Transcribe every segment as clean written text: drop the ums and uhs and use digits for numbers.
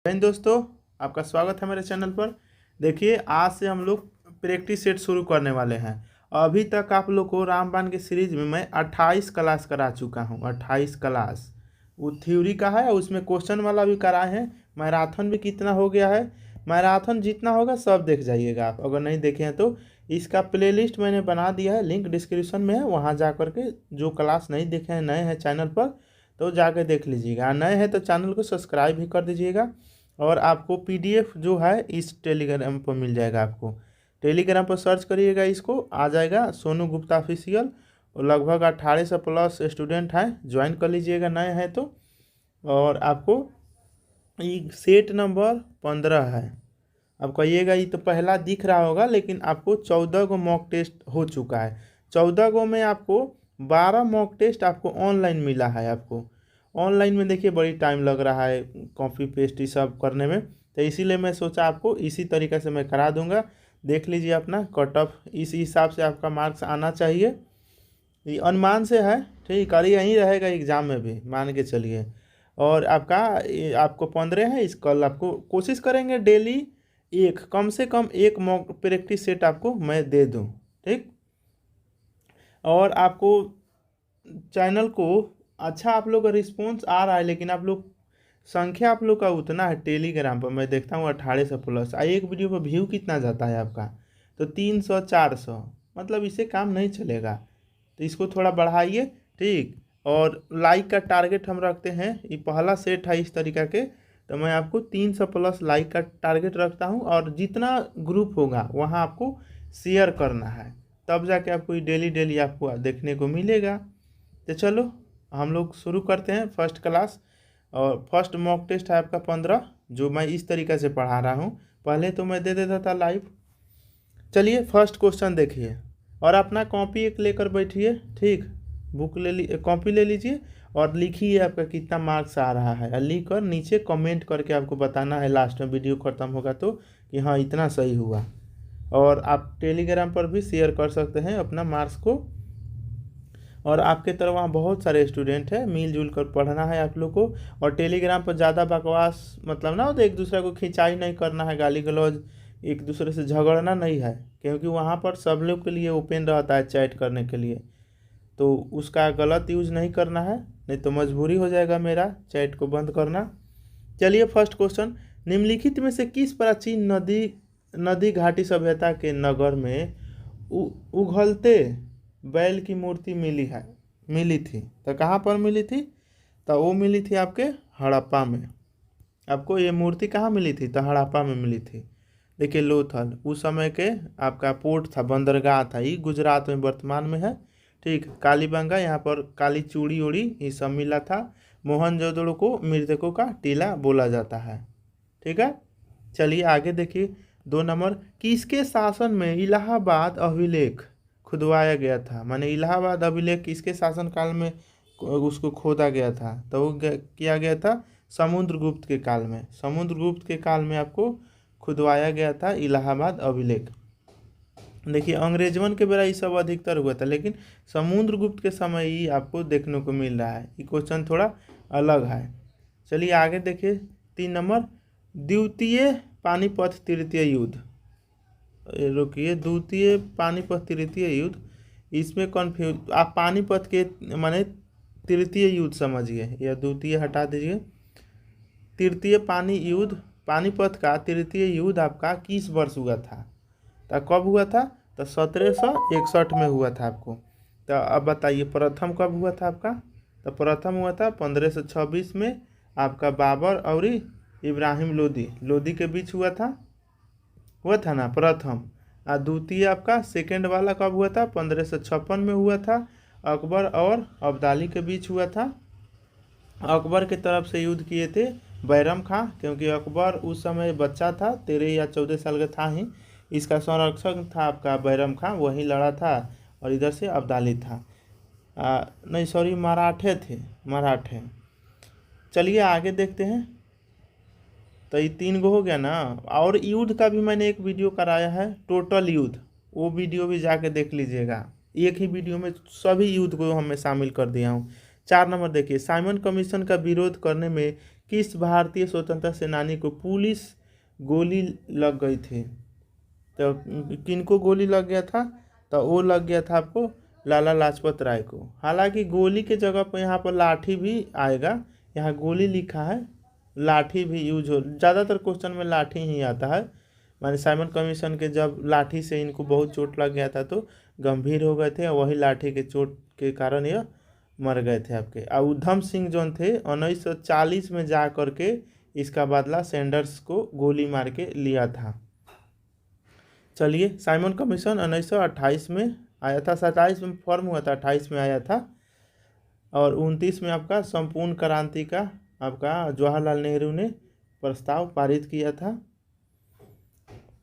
दोस्तों, आपका स्वागत है मेरे चैनल पर। देखिए, आज से हम लोग प्रैक्टिस सेट शुरू करने वाले हैं। अभी तक आप लोग को रामबाण के सीरीज में मैं 28 क्लास करा चुका हूं। 28 क्लास वो थ्योरी का है और उसमें क्वेश्चन वाला भी कराए हैं। मैराथन भी कितना हो गया है, मैराथन जितना होगा सब देख जाइएगा आप, अगर नहीं देखे हैं तो। इसका प्लेलिस्ट मैंने बना दिया है, लिंक डिस्क्रिप्शन में है, वहाँ जा करके जो क्लास नहीं देखे हैं, नए हैं चैनल पर तो जाके देख लीजिएगा। नए हैं तो चैनल को सब्सक्राइब भी कर दीजिएगा। और आपको पीडीएफ जो है इस टेलीग्राम पर मिल जाएगा। आपको टेलीग्राम पर सर्च करिएगा, इसको आ जाएगा सोनू गुप्ता ऑफिशियल। और लगभग 1800 प्लस स्टूडेंट हैं, ज्वाइन कर लीजिएगा नए हैं तो। और आपको ये सेट नंबर 15 है। आप कहिएगा ये तो पहला दिख रहा होगा, लेकिन आपको 14 गो मॉक टेस्ट हो चुका है। 14 गो में आपको 12 मॉक टेस्ट आपको ऑनलाइन मिला है। आपको ऑनलाइन में देखिए बड़ी टाइम लग रहा है कॉपी पेस्ट ये सब करने में, तो इसीलिए मैं सोचा आपको इसी तरीके से मैं करा दूंगा। देख लीजिए अपना कट ऑफ, इस हिसाब से आपका मार्क्स आना चाहिए। ये अनुमान से है, ठीक, और यहीं रहेगा एग्ज़ाम में भी, मान के चलिए। और आपको 15 है। इस कल आपको कोशिश करेंगे डेली एक, कम से कम एक मॉक प्रैक्टिस सेट आपको मैं दे दूं, ठीक। और आपको चैनल को अच्छा आप लोग का रिस्पॉन्स आ रहा है, लेकिन आप लोग संख्या आप लोग का उतना है टेलीग्राम पर, मैं देखता हूँ 1800 प्लस। एक वीडियो पर व्यू कितना जाता है आपका, तो 300 400, मतलब इससे काम नहीं चलेगा। तो इसको थोड़ा बढ़ाइए, ठीक। और लाइक का टारगेट हम रखते हैं, ये पहला सेट है इस तरीका के, तो मैं आपको 300 प्लस लाइक का टारगेट रखता हूँ। और जितना ग्रुप होगा वहाँ आपको शेयर करना है, तब जाके आपको ये डेली डेली आपको देखने को मिलेगा। तो चलो हम लोग शुरू करते हैं फर्स्ट क्लास। और फर्स्ट मॉक टेस्ट है आपका 15, जो मैं इस तरीके से पढ़ा रहा हूँ। पहले तो मैं दे देता था लाइव। चलिए फर्स्ट क्वेश्चन देखिए, और अपना कॉपी एक लेकर बैठिए, ठीक। बुक कॉपी ले लीजिए और लिखिए आपका कितना मार्क्स आ रहा है, और लिख कर नीचे कमेंट करके आपको बताना है लास्ट में वीडियो ख़त्म होगा तो, कि हाँ इतना सही हुआ। और आप टेलीग्राम पर भी शेयर कर सकते हैं अपना मार्क्स को। और आपके तरफ वहाँ बहुत सारे स्टूडेंट हैं, मिलजुल कर पढ़ना है आप लोग को। और टेलीग्राम पर ज़्यादा बकवास मतलब ना हो, तो एक दूसरे को खिंचाई नहीं करना है, गाली गलौज एक दूसरे से झगड़ना नहीं है, क्योंकि वहाँ पर सब लोग के लिए ओपन रहता है चैट करने के लिए। तो उसका गलत यूज़ नहीं करना है, नहीं तो मजबूरी हो जाएगा मेरा चैट को बंद करना। चलिए फर्स्ट क्वेश्चन, निम्नलिखित में से किस प्राचीन नदी घाटी सभ्यता के नगर में उगलते बैल की मूर्ति मिली थी? तो कहाँ पर मिली थी? तो वो मिली थी आपके हड़प्पा में। आपको ये मूर्ति कहाँ मिली थी? तो हड़प्पा में मिली थी। देखिए लोथल उस समय के आपका पोर्ट था, बंदरगाह था, ये गुजरात में वर्तमान में है, ठीक। कालीबंगा, यहाँ पर काली चूड़ी उड़ी ये सब मिला था। मोहनजोदड़ो को मृतकों का टीला बोला जाता है, ठीक है। चलिए आगे देखिए 2 नंबर, किसके शासन में इलाहाबाद अभिलेख खुदवाया गया था? माने इलाहाबाद अभिलेख किसके शासनकाल में उसको खोदा गया था? तो वो किया गया था समुद्रगुप्त के काल में। समुद्रगुप्त के काल में आपको खुदवाया गया था इलाहाबाद अभिलेख। देखिए अंग्रेजवन के बेरा ये सब अधिकतर हुआ था, लेकिन समुद्रगुप्त के समय ही आपको देखने को मिल रहा है। ये क्वेश्चन थोड़ा अलग है। चलिए आगे देखिए 3 नंबर, द्वितीय पानीपत तृतीय युद्ध। रुकिए, द्वितीय पानीपत तृतीय युद्ध, इसमें कन्फ्यूज आप पानीपत के माने तृतीय युद्ध समझिए, या द्वितीय हटा दीजिए। तृतीय पानीपत का तृतीय युद्ध आपका किस वर्ष हुआ था? तो कब हुआ था? तो 1761 में हुआ था आपको। तो अब बताइए प्रथम कब हुआ था आपका? तो प्रथम हुआ था 1526 में, आपका बाबर और इब्राहिम लोदी के बीच हुआ था ना प्रथम। और द्वितीय आपका सेकेंड वाला कब हुआ था? 1556 में हुआ था, अकबर और अब्दाली के बीच हुआ था। अकबर के तरफ से युद्ध किए थे बैरम खां, क्योंकि अकबर उस समय बच्चा था, 13 या 14 साल का था ही। इसका संरक्षक था आपका बैरम खां, वही लड़ा था। और इधर से अब्दाली था, नहीं सॉरी मराठे। चलिए आगे देखते हैं। तो ये 3 गो हो गया ना। और युद्ध का भी मैंने एक वीडियो कराया है, टोटल युद्ध, वो वीडियो भी जाके देख लीजिएगा। एक ही वीडियो में सभी युद्ध को हमें शामिल कर दिया हूँ। 4 नंबर देखिए, साइमन कमीशन का विरोध करने में किस भारतीय स्वतंत्रता सेनानी को पुलिस गोली लग गई थी? तो किनको गोली लग गया था? तो वो लग गया था आपको लाला लाजपत राय को। हालांकि गोली के जगह पर यहाँ पर लाठी भी आएगा, यहाँ गोली लिखा है, लाठी भी यूज हो, ज़्यादातर क्वेश्चन में लाठी ही आता है। माने साइमन कमीशन के जब लाठी से इनको बहुत चोट लग गया था तो गंभीर हो गए थे और वही लाठी के चोट के कारण यह मर गए थे आपके। और उधम सिंह जो थे 1940 में जा करके इसका बदला सैंडर्स को गोली मार के लिया था। चलिए, साइमन कमीशन 1928 में आया था, 27 में फॉर्म हुआ था, 28 में आया था, और 29 में आपका संपूर्ण क्रांति का आपका जवाहरलाल नेहरू ने प्रस्ताव पारित किया था।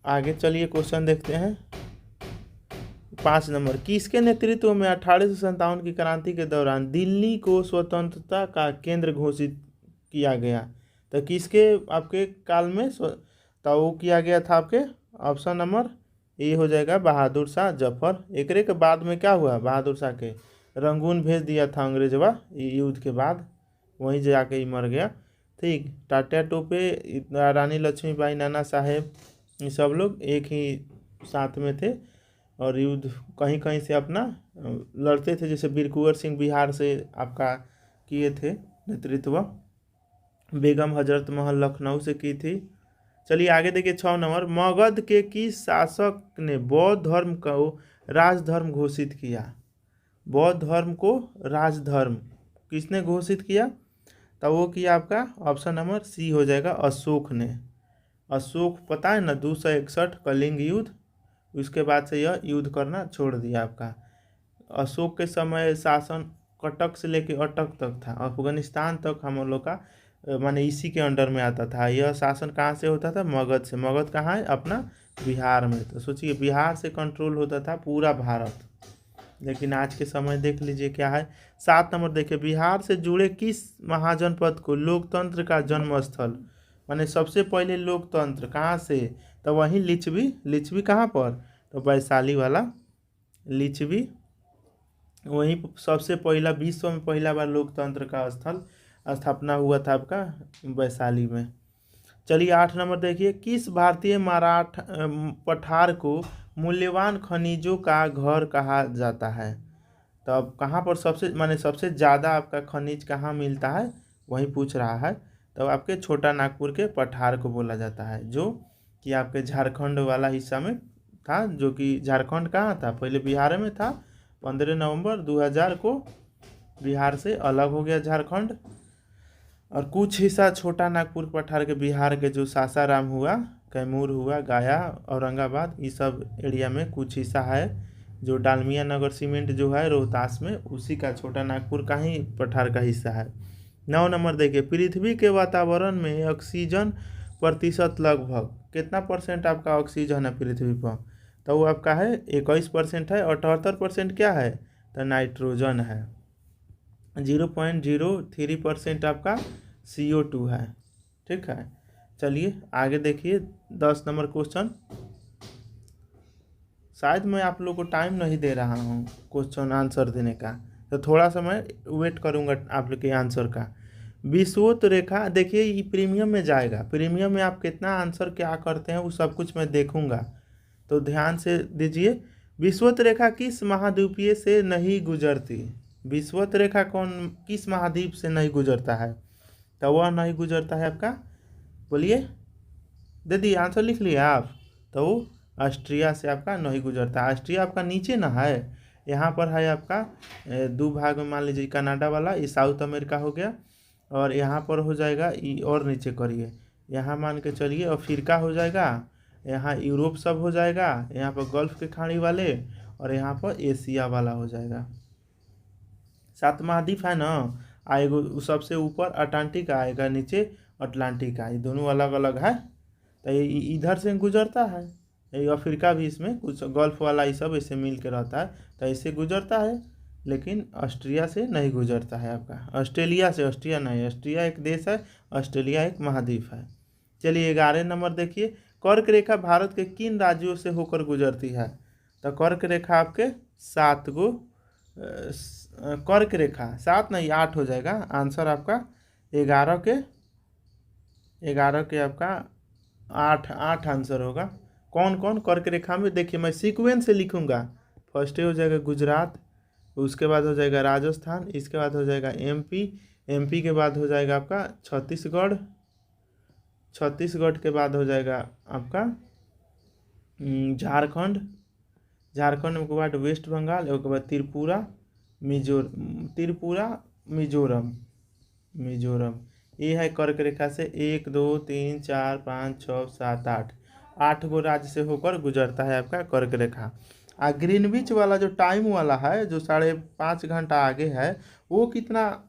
आगे चलिए क्वेश्चन देखते हैं। 5 नंबर, किसके नेतृत्व में 1857 की क्रांति के दौरान दिल्ली को स्वतंत्रता का केंद्र घोषित किया गया? तो किसके आपके काल में तो वो किया गया था आपके, ऑप्शन नंबर ए हो जाएगा बहादुर शाह जफर। एकरे के बाद में क्या हुआ, बहादुर शाह के रंगून भेज दिया था अंग्रेजवा युद्ध के बाद, वहीं जाके ही मर गया। ठीक, टाटा टोपे, रानी लक्ष्मीबाई, नाना साहेब, ये सब लोग एक ही साथ में थे और युद्ध कहीं कहीं से अपना लड़ते थे। जैसे वीर कुंवर सिंह बिहार से आपका किए थे नेतृत्व, बेगम हजरत महल लखनऊ से की थी। चलिए आगे देखिए 6 नंबर, मगध के किस शासक ने बौद्ध धर्म को राजधर्म घोषित किया? बौद्ध धर्म को राजधर्म किसने घोषित किया? तो वो किया आपका ऑप्शन नंबर सी हो जाएगा अशोक ने। अशोक पता है ना 261 कलिंग युद्ध, उसके बाद से यह युद्ध करना छोड़ दिया आपका। अशोक के समय शासन कटक से लेके अटक तक था, अफगानिस्तान तक हम लोग का माने इसी के अंडर में आता था। यह शासन कहाँ से होता था? मगध से। मगध कहाँ है? अपना बिहार में। तो सोचिए बिहार से कंट्रोल होता था पूरा भारत, लेकिन आज के समय देख लीजिए क्या है। 7 नंबर देखिए, बिहार से जुड़े किस महाजनपद को लोकतंत्र का जन्म स्थल, माने सबसे पहले लोकतंत्र कहाँ से? तो वहीं लिच्छवी। लिच्छवी कहाँ पर? तो वैशाली वाला लिच्छवी, वहीं सबसे पहला विश्व में पहला बार लोकतंत्र का स्थल स्थापना हुआ था आपका वैशाली में। चलिए 8 नंबर देखिए, किस भारतीय पठार को मूल्यवान खनिजों का घर कहा जाता है? तो अब कहाँ पर सबसे माने सबसे ज़्यादा आपका खनिज कहाँ मिलता है, वही पूछ रहा है। तो आपके छोटा नागपुर के पठार को बोला जाता है, जो कि आपके झारखंड वाला हिस्सा में था, जो कि झारखंड कहाँ था? पहले बिहार में था। 15 नवंबर 2000 को बिहार से अलग हो गया झारखंड, और कुछ हिस्सा छोटा नागपुर पठार के बिहार के जो सासाराम हुआ, कैमूर हुआ, गया, औरंगाबाद, ये सब एरिया में कुछ हिस्सा है जो डालमिया नगर सीमेंट जो है रोहतास में, उसी का छोटा नागपुर का ही पठार का हिस्सा है। 9 नंबर देखिए, पृथ्वी के वातावरण में ऑक्सीजन प्रतिशत लगभग कितना परसेंट आपका ऑक्सीजन है पृथ्वी पर? तो वो आपका है 21% है, और 78% क्या है? तो नाइट्रोजन है। 0.03% आपका CO2 है। ठीक है, चलिए आगे देखिए 10 नंबर क्वेश्चन। शायद मैं आप लोग को टाइम नहीं दे रहा हूँ क्वेश्चन आंसर देने का, तो थोड़ा सा मैं वेट करूँगा आप लोग के आंसर का। विषुवत रेखा देखिए, ये प्रीमियम में जाएगा, प्रीमियम में आप कितना आंसर क्या करते हैं वो सब कुछ मैं देखूँगा, तो ध्यान से दीजिए। विषुवत रेखा किस महाद्वीपीय से नहीं गुजरती? विषुवत रेखा किस महाद्वीप से नहीं गुजरता है? तो वह नहीं गुजरता है आपका, बोलिए, दे दिए आंसर, लिख लिया आप। तो वो ऑस्ट्रिया से आपका नहीं गुजरता। ऑस्ट्रिया आपका नीचे ना है, यहाँ पर है आपका 2 भाग में, मान लीजिए कनाडा वाला, ये साउथ अमेरिका हो गया, और यहाँ पर हो जाएगा ये, और नीचे करिए, यहाँ मान के चलिए अफ्रीका हो जाएगा, यहाँ यूरोप सब हो जाएगा, यहाँ पर गल्फ के खाड़ी वाले, और यहाँ पर एशिया वाला हो जाएगा। 7 महाद्वीप है ना, आएगा सबसे ऊपर अटलांटिक आएगा, नीचे अटलांटिक आए, दोनों अलग अलग है। तो ये इधर से गुजरता है, ये अफ्रीका भी इसमें कुछ गल्फ वाला ये सब ऐसे मिल के रहता है, तो ऐसे गुजरता है, लेकिन ऑस्ट्रिया से नहीं गुजरता है आपका। ऑस्ट्रेलिया से, ऑस्ट्रिया नहीं, ऑस्ट्रिया एक देश है, ऑस्ट्रेलिया एक महाद्वीप है। चलिए 11 नंबर देखिए, कर्क रेखा भारत के किन राज्यों से होकर गुजरती है? तो कर्क रेखा आपके 7 गो कर्क रेखा, 7 नहीं 8 हो जाएगा आंसर आपका, 11 के 11 के आपका 8 आंसर होगा। कौन कौन कर्क रेखा में, देखिए मैं सीक्वेंस से लिखूंगा। फर्स्ट हो जाएगा गुजरात, उसके बाद हो जाएगा राजस्थान, इसके बाद हो जाएगा एमपी, एमपी के बाद हो जाएगा आपका छत्तीसगढ़, छत्तीसगढ़ के बाद हो जाएगा आपका झारखंड, झारखंड के बाद वेस्ट बंगाल, उसके बाद त्रिपुरा, मिजोरम, मिजोरम। ये है कर्क रेखा से 1 2 3 4 5 6 7 8, 8 गो राज्य से होकर गुजरता है आपका कर्क रेखा। ग्रीनविच वाला जो टाइम वाला है, जो 5.5 घंटा आगे है, वो कितना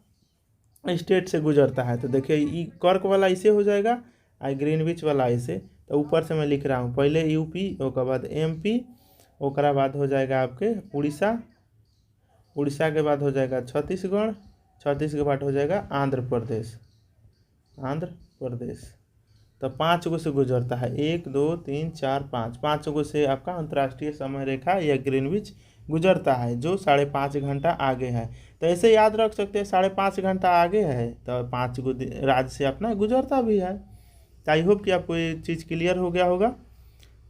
स्टेट से गुजरता है? तो देखिए ये कर्क वाला ऐसे हो जाएगा और ग्रीनविच वाला ऐसे। तो ऊपर से मैं लिख रहा हूँ, पहले यूपी, उसके बाद एमपी, उसके बाद हो जाएगा आपके उड़ीसा, उड़ीसा के बाद हो जाएगा छत्तीसगढ़, छत्तीस के बाद हो जाएगा आंध्र प्रदेश, आंध्र प्रदेश। तो 5 गो से गुजरता है, 1 2 3 4 5, 5 गो से आपका अंतर्राष्ट्रीय समय रेखा या ग्रीनविच गुजरता है, जो 5.5 घंटा आगे है। तो ऐसे याद रख सकते हैं, 5.5 घंटा आगे है तो 5 गो राज्य से अपना गुजरता भी है। तो आई होप कि आपको ये चीज़ क्लियर हो गया होगा।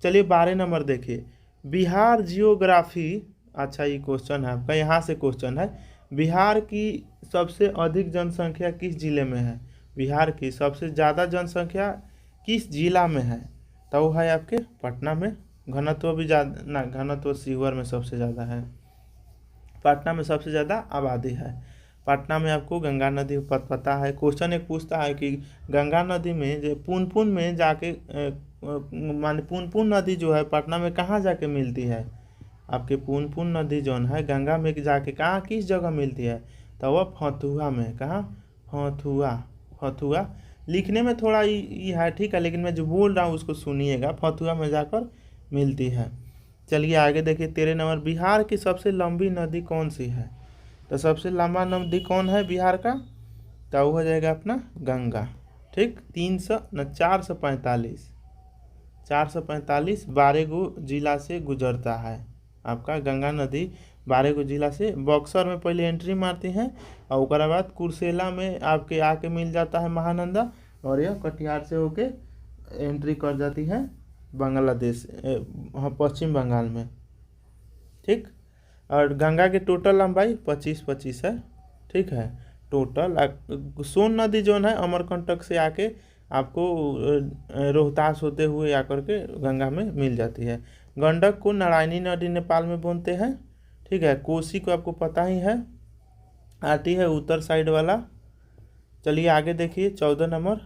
चलिए 12 नंबर देखिए, बिहार जियोग्राफी। अच्छा ये क्वेश्चन है आपका, यहाँ से क्वेश्चन है, बिहार की सबसे अधिक जनसंख्या किस जिले में है? बिहार की सबसे ज़्यादा जनसंख्या किस जिला में है? तो वो है आपके पटना में। घनत्व भी ज़्यादा ना, घनत्व सीवर में सबसे ज़्यादा है, पटना में सबसे ज़्यादा आबादी है। पटना में आपको गंगा नदी पता है। क्वेश्चन एक पूछता है कि गंगा नदी में जो पुनपुन में जाके मान पुनपुन नदी जो है पटना में कहाँ जाके मिलती है? आपके पुनपुन नदी जो है गंगा में जाके कहाँ किस जगह मिलती है? तो वह फतुहा में। कहाँ? फतुहा, फतुहा। लिखने में थोड़ा ये है ठीक है, लेकिन मैं जो बोल रहा हूँ उसको सुनिएगा, फतुहा में जाकर मिलती है। चलिए आगे देखिए 13 नंबर, बिहार की सबसे लंबी नदी कौन सी है? तो सबसे लंबा नदी कौन है बिहार का? तो वो हो जाएगा अपना गंगा। ठीक, 445, 445 12 गो जिला से गुजरता है आपका गंगा नदी। 12 गो जिला से बक्सर में पहले एंट्री मारती हैं और उसके बाद कुर्सेला में आपके आके मिल जाता है महानंदा, और यह कटिहार से होके एंट्री कर जाती है बांग्लादेश, पश्चिम बंगाल में। ठीक, और गंगा की टोटल लंबाई 25 है। ठीक है, टोटल। सोन नदी जो है अमरकंटक से आके आपको रोहतास होते हुए आकर के गंगा में मिल जाती है। गंडक को नारायणी नदी नेपाल में बोलते हैं। ठीक है, कोसी को आपको पता ही है, आती है उत्तर साइड वाला। चलिए आगे देखिए 14 नंबर,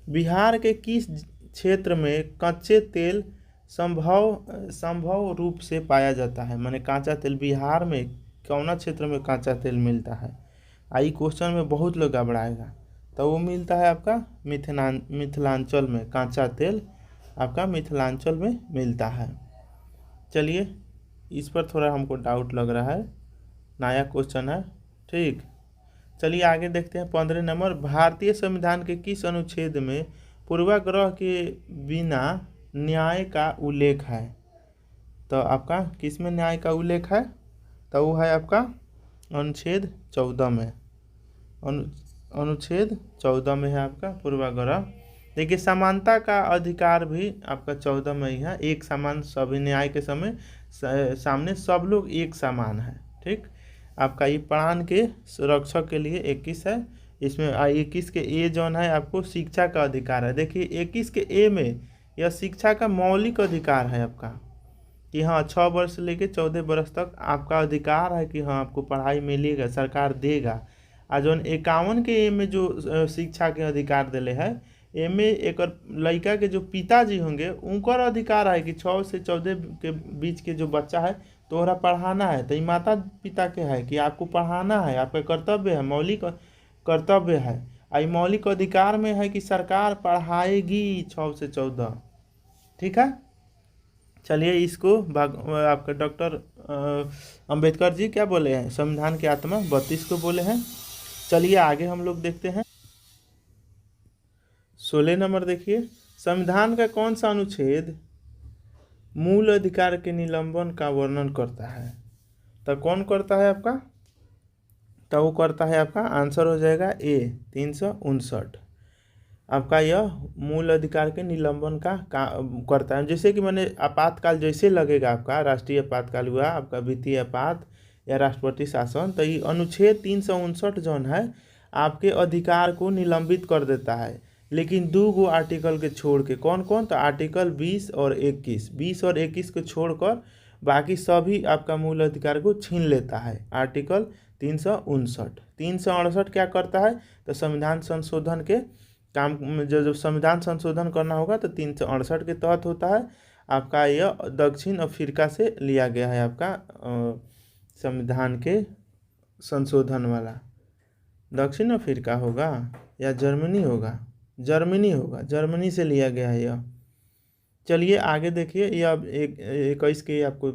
बिहार के किस क्षेत्र में कच्चे तेल संभव रूप से पाया जाता है? माने कांचा तेल बिहार में कौन क्षेत्र में कांचा तेल मिलता है? आई क्वेश्चन में बहुत लोग घबराएगा। तो वो मिलता है आपका मिथिलांचल में, कांचा तेल आपका मिथिलांचल में मिलता है। चलिए इस पर थोड़ा हमको डाउट लग रहा है, नया क्वेश्चन है। ठीक, चलिए आगे देखते हैं 15 नंबर, भारतीय संविधान के किस अनुच्छेद में पूर्वाग्रह के बिना न्याय का उल्लेख है? तो आपका किस में न्याय का उल्लेख है? तो वो है आपका अनुच्छेद 14 में, अनुच्छेद 14 में है आपका पूर्वाग्रह। देखिए समानता का अधिकार भी आपका 14 में ही है, एक समान सभी न्याय के समय सामने सब लोग एक समान है। ठीक, आपका ये प्राण के सुरक्षक के लिए 21 है। इसमें 21 के ए जोन है आपको शिक्षा का अधिकार है। देखिए 21 के ए में यह शिक्षा का मौलिक अधिकार है आपका, कि हाँ 6 वर्ष से लेकर 14 वर्ष तक आपका अधिकार है कि हाँ आपको पढ़ाई मिलेगा, सरकार देगा। आ जौन 51 के ए में जो शिक्षा के अधिकार दिले है, एमे एक लड़का के जो पिताजी होंगे उनकर अधिकार है कि 6 से 14 के बीच के जो बच्चा है तोहरा पढ़ाना है। तो ये माता पिता के है कि आपको पढ़ाना है, आपका कर्तव्य है, मौलिक कर्तव्य है। आई मौलिक अधिकार में है कि सरकार पढ़ाएगी 6 से 14। ठीक है, चलिए इसको आपका डॉक्टर अंबेडकर जी क्या बोले हैं? संविधान की आत्मा 32 को बोले हैं। चलिए आगे हम लोग देखते हैं 16 नंबर देखिए, संविधान का कौन सा अनुच्छेद मूल अधिकार के निलंबन का वर्णन करता है? तो कौन करता है आपका? तो वो करता है आपका, आंसर हो जाएगा ए 359। आपका यह मूल अधिकार के निलंबन का करता है। जैसे कि मैंने आपातकाल जैसे लगेगा, आपका राष्ट्रीय आपातकाल हुआ, आपका वित्तीय आपात या राष्ट्रपति शासन, तो ये अनुच्छेद 359 जौन है आपके अधिकार को निलंबित कर देता है, लेकिन 2 गो आर्टिकल के छोड़ के। कौन कौन? तो आर्टिकल 20 और 21 को छोड़कर बाकी सभी आपका मूल अधिकार को छीन लेता है। आर्टिकल 368 क्या करता है? तो संविधान संशोधन के काम जो संविधान संशोधन करना होगा तो 368 के तहत होता है। आपका यह दक्षिण अफ्रीका से लिया गया है, आपका संविधान के संशोधन वाला। दक्षिण अफ्रीका होगा या जर्मनी होगा? जर्मनी से लिया गया है यह। चलिए आगे देखिए, यह अब 21 के आपको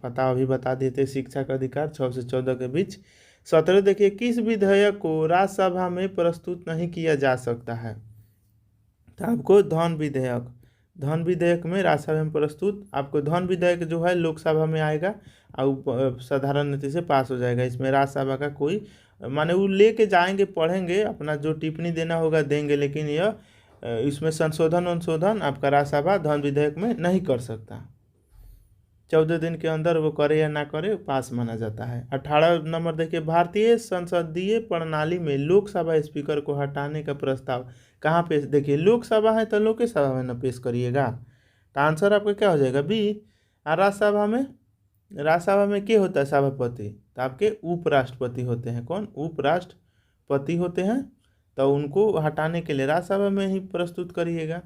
पता अभी बता देते। शिक्षा का अधिकार 6 से 14 के बीच। 17 देखिए, किस विधेयक को राज्यसभा में प्रस्तुत नहीं किया जा सकता है? तो आपको धन विधेयक में राज्यसभा में प्रस्तुत, आपको धन विधेयक जो है लोकसभा में आएगा और साधारण नीति से पास हो जाएगा। इसमें राज्यसभा का कोई माने वो लेके जाएंगे, पढ़ेंगे, अपना जो टिप्पणी देना होगा देंगे, लेकिन यह इसमें संशोधन आपका राज्यसभा धन विधेयक में नहीं कर सकता। 14 दिन के अंदर वो करे या ना करे पास माना जाता है। 18 नंबर देखिए, भारतीय संसदीय प्रणाली में लोकसभा स्पीकर को हटाने का प्रस्ताव कहाँ पेश? देखिए लोकसभा है तो लोकसभा में ना पेश करिएगा, तो आंसर आपका क्या हो जाएगा? बी। और राज्यसभा में क्या होता है? सभापति। तो आपके उपराष्ट्रपति होते हैं। कौन? उपराष्ट्रपति होते हैं, तो उनको हटाने के लिए राज्यसभा में ही प्रस्तुत करिएगा।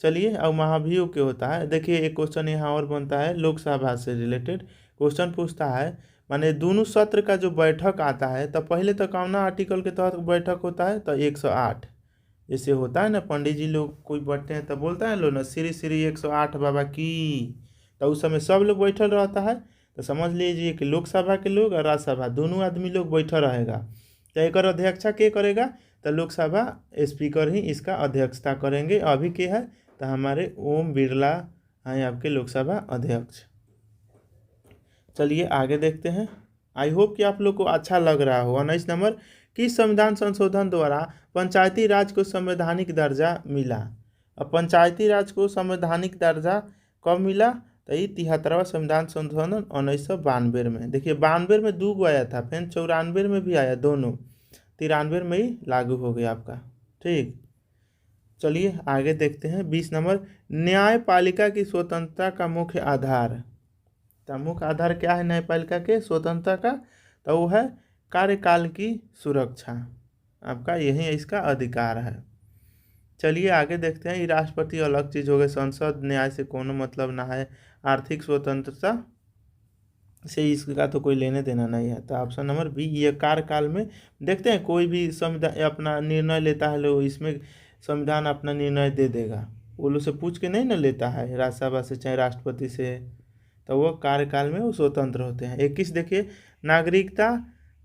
चलिए अब महाभियोग क्या होता है? देखिए एक क्वेश्चन यहाँ और बनता है लोकसभा से रिलेटेड। क्वेश्चन पूछता है माने दोनों सत्र का जो बैठक आता है, तो पहले तो कौन आर्टिकल के तहत बैठक होता है? तो 108। जैसे होता है ना, पंडित जी लोग कोई बैठते हैं तो बोलता है लोग ना श्री श्री 108 बाबा की, तो उस समय सब लोग बैठल रहता है। तो समझ लीजिए कि लोकसभा के लोग और राज्यसभा दोनों आदमी लोग बैठल रहेगा। तो एक अध्यक्षता के करेगा? तो लोकसभा स्पीकर ही इसका अध्यक्षता करेंगे। अभी क्या है? तो हमारे ओम बिरला हैं आपके लोकसभा अध्यक्ष। चलिए आगे देखते हैं। आई होप कि आप लोग को अच्छा लग रहा हो। 19 नंबर, किस संविधान संशोधन द्वारा पंचायती राज को संवैधानिक दर्जा मिला? अब पंचायती राज को संवैधानिक दर्जा कब मिला? तो ये 73वां संविधान संशोधन 1992 में। देखिए 92 में 2 गो आया था, फिर 94 में भी आया, दोनों 93 में ही लागू हो गया आपका। ठीक, चलिए आगे देखते हैं। 20 नंबर, न्यायपालिका की स्वतंत्रता का मुख्य आधार। तो मुख्य आधार क्या है न्यायपालिका के स्वतंत्रता का? तो वो है कार्यकाल की सुरक्षा। आपका यही इसका अधिकार है। चलिए आगे देखते हैं। ये राष्ट्रपति अलग चीज़ हो गई, संसद न्याय से कोनो मतलब ना है। आर्थिक स्वतंत्रता से इसका तो कोई लेने देना नहीं है। तो ऑप्शन नंबर बी, ये कार्यकाल में देखते हैं कोई भी संविधान अपना निर्णय लेता है लोग, इसमें संविधान अपना निर्णय दे देगा, वो लोग से पूछ के नहीं ना लेता है, राज्यसभा से चाहे राष्ट्रपति से, तो वो कार्यकाल में वो स्वतंत्र होते हैं। 21 देखिए, नागरिकता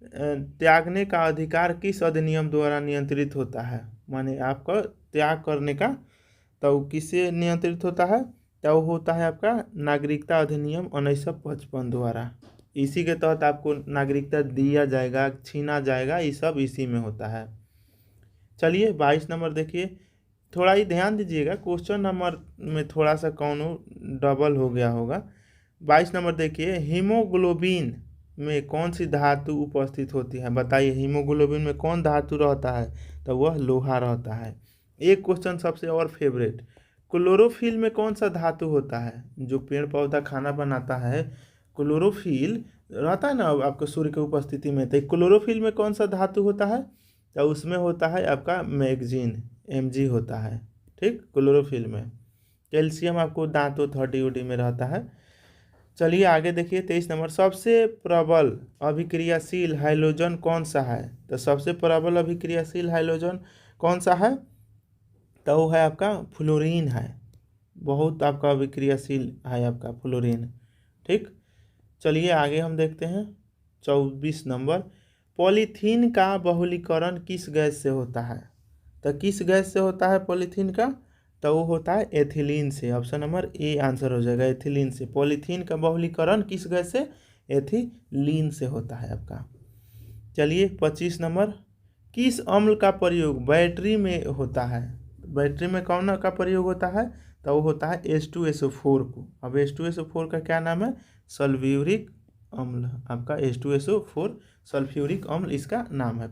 त्यागने का अधिकार किस अधिनियम द्वारा नियंत्रित होता है? माने आपका त्याग करने का, तो किससे नियंत्रित होता है? तो वो होता है आपका नागरिकता अधिनियम 1955 द्वारा। इसी के तहत आपको नागरिकता दिया जाएगा, छीना जाएगा, ये सब इसी में होता है। चलिए 22 नंबर देखिए, थोड़ा ही ध्यान दीजिएगा, क्वेश्चन नंबर में थोड़ा सा कौन डबल हो गया होगा। 22 नंबर देखिए, हीमोग्लोबिन में कौन सी धातु उपस्थित होती है? बताइए हीमोग्लोबिन में कौन धातु रहता है? तो वह लोहा रहता है। एक क्वेश्चन सबसे और फेवरेट, क्लोरोफिल में कौन सा धातु होता है? जो पेड़ पौधा खाना बनाता है, क्लोरोफिल रहता है ना आपको सूर्य की उपस्थिति में, तो क्लोरोफिल में कौन सा धातु होता है? तो उसमें होता है आपका मैगजीन, Mg होता है। ठीक, क्लोरोफिल में। कैल्शियम आपको दांतों हड्डी उड्डी में रहता है। चलिए आगे देखिए 23 नंबर, सबसे प्रबल अभिक्रियाशील हाइड्रोजन कौन सा है? तो सबसे प्रबल अभिक्रियाशील हाइड्रोजन कौन सा है? तो वो है आपका फ्लोरीन है, बहुत आपका अभिक्रियाशील है आपका फ्लोरीन। ठीक, चलिए आगे हम देखते हैं 24 नंबर, पॉलीथीन का बहुलीकरण किस गैस से होता है? तो किस गैस से होता है पॉलीथीन का? तो वो होता है एथिलीन से। ऑप्शन नंबर ए आंसर हो जाएगा, एथिलीन से। पॉलीथीन का बहुलीकरण किस गैस से? एथिलीन से होता है आपका। चलिए 25 नंबर, किस अम्ल का प्रयोग बैटरी में होता है? बैटरी में कौन का प्रयोग होता है? तो वो होता है H2SO4 को। अब H2SO4 का क्या नाम है? सल्फ्यूरिक अम्ल। आपका H2SO4 सल्फ्यूरिक अम्ल इसका नाम है।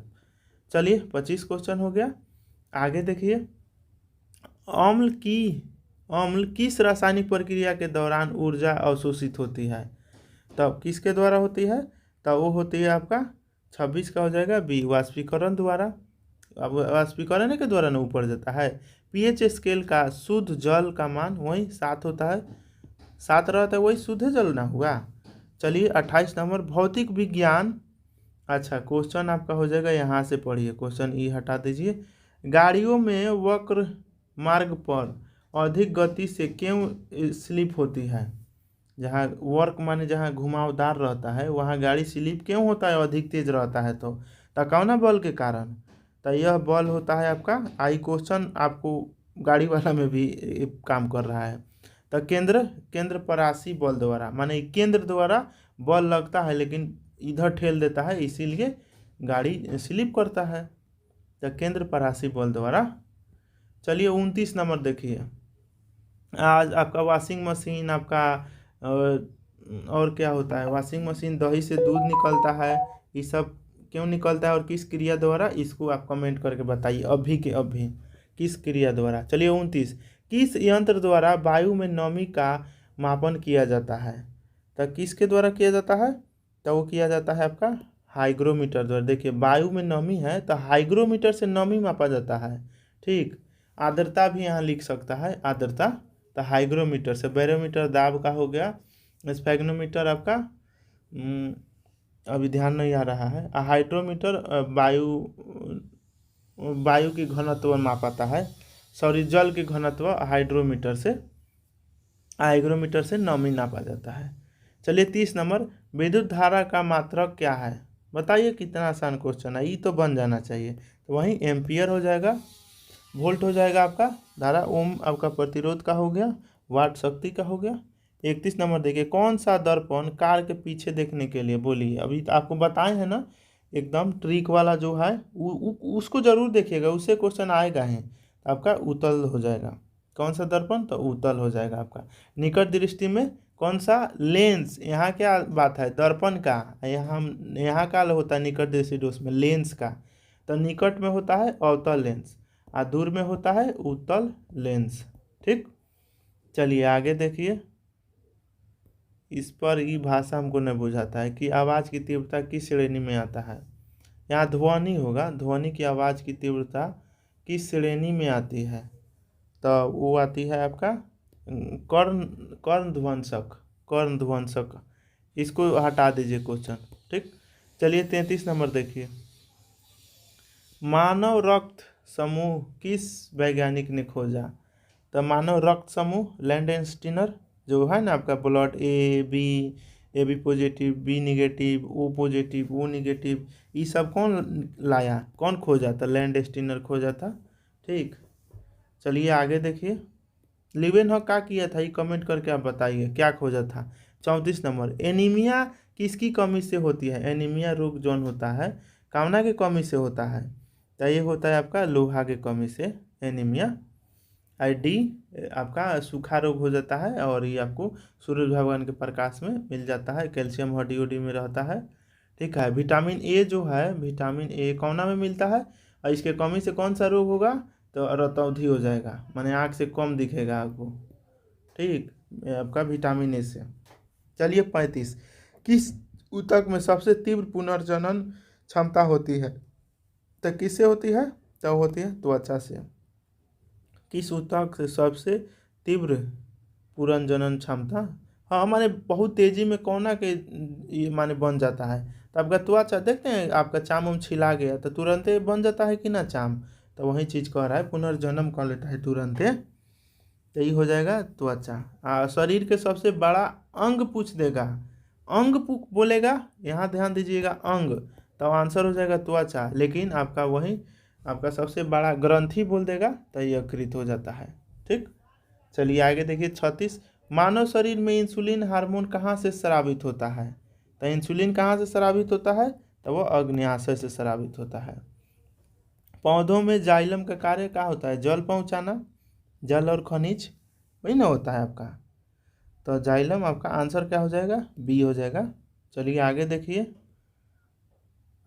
चलिए 25 क्वेश्चन हो गया। आगे देखिए, अम्ल किस रासायनिक प्रक्रिया के दौरान ऊर्जा अवशोषित होती है? तब किसके द्वारा होती है? तब वो होती है आपका 26 का हो जाएगा बी, वाष्पीकरण द्वारा। अब वाष्पीकरण के द्वारा ना ऊपर जाता है। पीएच स्केल का शुद्ध जल का मान वही 7 होता है, 7 रहता है, वही शुद्ध जल ना हुआ। चलिए 28 नंबर, भौतिक विज्ञान। अच्छा, क्वेश्चन आपका हो जाएगा, यहाँ से पढ़िए, क्वेश्चन ई हटा दीजिए। गाड़ियों में वक्र मार्ग पर अधिक गति से क्यों स्लिप होती है? जहाँ वर्क माने जहाँ घुमावदार रहता है वहाँ गाड़ी स्लिप क्यों होता है? अधिक तेज रहता है तो कौन बल के कारण? तो यह बल होता है आपका, आई क्वेश्चन आपको गाड़ी वाला में भी काम कर रहा है। तो केंद्र परासी बल द्वारा, माने केंद्र द्वारा बल लगता है लेकिन इधर ठेल देता है, इसीलिए गाड़ी स्लिप करता है। तो केंद्र परासी बल द्वारा। चलिए 29 नंबर देखिए। आज आपका वॉशिंग मशीन आपका और क्या होता है? वॉशिंग मशीन दही से दूध निकलता है, ये सब क्यों निकलता है और किस क्रिया द्वारा? इसको आप कमेंट करके बताइए अभी के अभी, किस क्रिया द्वारा। चलिए 29, किस यंत्र द्वारा वायु में नमी का मापन किया जाता है? तो किसके द्वारा किया जाता है? तो वो किया जाता है आपका हाइग्रोमीटर द्वारा। देखिए वायु में नमी है तो हाइग्रोमीटर से नमी मापा जाता है। ठीक, आर्द्रता भी यहाँ लिख सकता है, आर्द्रता। तो हाइग्रोमीटर से, बैरोमीटर दाब का हो गया, स्फैग्नोमीटर आपका अभी ध्यान नहीं आ रहा है, हाइड्रोमीटर वायु की घनत्व मापाता है, सॉरी जल की घनत्व हाइग्रोमीटर से नमी नापा जाता है। चलिए 30 नंबर, विद्युत धारा का मात्रक क्या है? बताइए, कितना आसान क्वेश्चन है, ये तो बन जाना चाहिए। तो वहीं एम्पियर हो जाएगा, वोल्ट हो जाएगा आपका धारा, ओम आपका प्रतिरोध का हो गया, वाट शक्ति का हो गया। 31 नंबर देखिए, कौन सा दर्पण कार के पीछे देखने के लिए? बोलिए, अभी तो आपको बताए हैं ना, एकदम ट्रिक वाला जो है उसको जरूर देखिएगा, उससे क्वेश्चन आएगा ही। आपका उत्तल हो जाएगा। कौन सा दर्पण? तो उत्तल हो जाएगा आपका। निकट दृष्टि में कौन सा? लेंस। यहाँ क्या बात है? दर्पण का, यहाँ का होता है निकट दृष्टि दोष में लेंस का। तो निकट में होता है अवतल लेंस और दूर में होता है उत्तल लेंस। ठीक, चलिए आगे देखिए। इस पर ये भाषा हमको नहीं बुझाता है कि आवाज़ की तीव्रता किस श्रेणी में आता है। यहाँ ध्वनि होगा, ध्वनि की आवाज़ की तीव्रता किस श्रेणी में आती है? तो वो आती है आपका कर्ण ध्वंसक। इसको हटा दीजिए क्वेश्चन। ठीक, चलिए 33 नंबर देखिए, मानव रक्त समूह किस वैज्ञानिक ने खोजा? तो मानव रक्त समूह लैंडस्टीनर जो है ना आपका, blood A B positive, B negative, O positive, O negative, ये सब कौन लाया, कौन खोजा? था लैंडस्टीनर खोजा था। ठीक, चलिए आगे देखिए, लिवेनहॉक क्या किया था, ये कमेंट करके आप बताइए क्या खोजा था। 34 नंबर, एनीमिया किसकी कमी से होती है? एनीमिया रोग जौन होता है कामना की कमी से होता है, तो ये होता है आपका लोहा की कमी से एनीमिया। डी आपका सूखा रोग हो जाता है और ये आपको सूरज भगवान के प्रकाश में मिल जाता है, कैल्शियम हड्डी उड्डी में रहता है। ठीक है, विटामिन ए जो है, विटामिन ए कौना में मिलता है और इसके कमी से कौन सा रोग होगा? तो रतौंधी हो जाएगा, माने आँख से कम दिखेगा आपको। ठीक, आपका विटामिन ए से। चलिए 35, किस ऊतक में सबसे तीव्र पुनर्जनन क्षमता होती है? तो किससे होती है? तो होती है त्वचा से। किस ऊतक से सबसे तीव्र पुनर्जनन क्षमता? हाँ, माने बहुत तेजी में कोना के ये माने बन जाता है। तो आपका त्वचा देखते हैं, आपका चाम उम छिला गया तो तुरंत बन जाता है कि ना चाम, तो वही चीज़ कह रहा है, पुनर्जन्म कर लेता है तुरंत। तो ये हो जाएगा त्वचा। शरीर के सबसे बड़ा अंग पूछ देगा, अंग बोलेगा, यहाँ ध्यान दीजिएगा, अंग, तो आंसर हो जाएगा त्वचा। लेकिन आपका वही आपका सबसे बड़ा ग्रंथि बोल देगा तो ये यकृत हो जाता है। ठीक, चलिए आगे देखिए 36, मानव शरीर में इंसुलिन हार्मोन कहाँ से स्रावित होता है? तो इंसुलिन कहाँ से स्रावित होता है? तो वो अग्न्याशय से स्रावित होता है। पौधों में जाइलम का कार्य क्या होता है? जल पहुंचाना, जल और खनिज, वही ना होता है आपका। तो जाइलम आपका आंसर क्या हो जाएगा? बी हो जाएगा। चलिए आगे देखिए,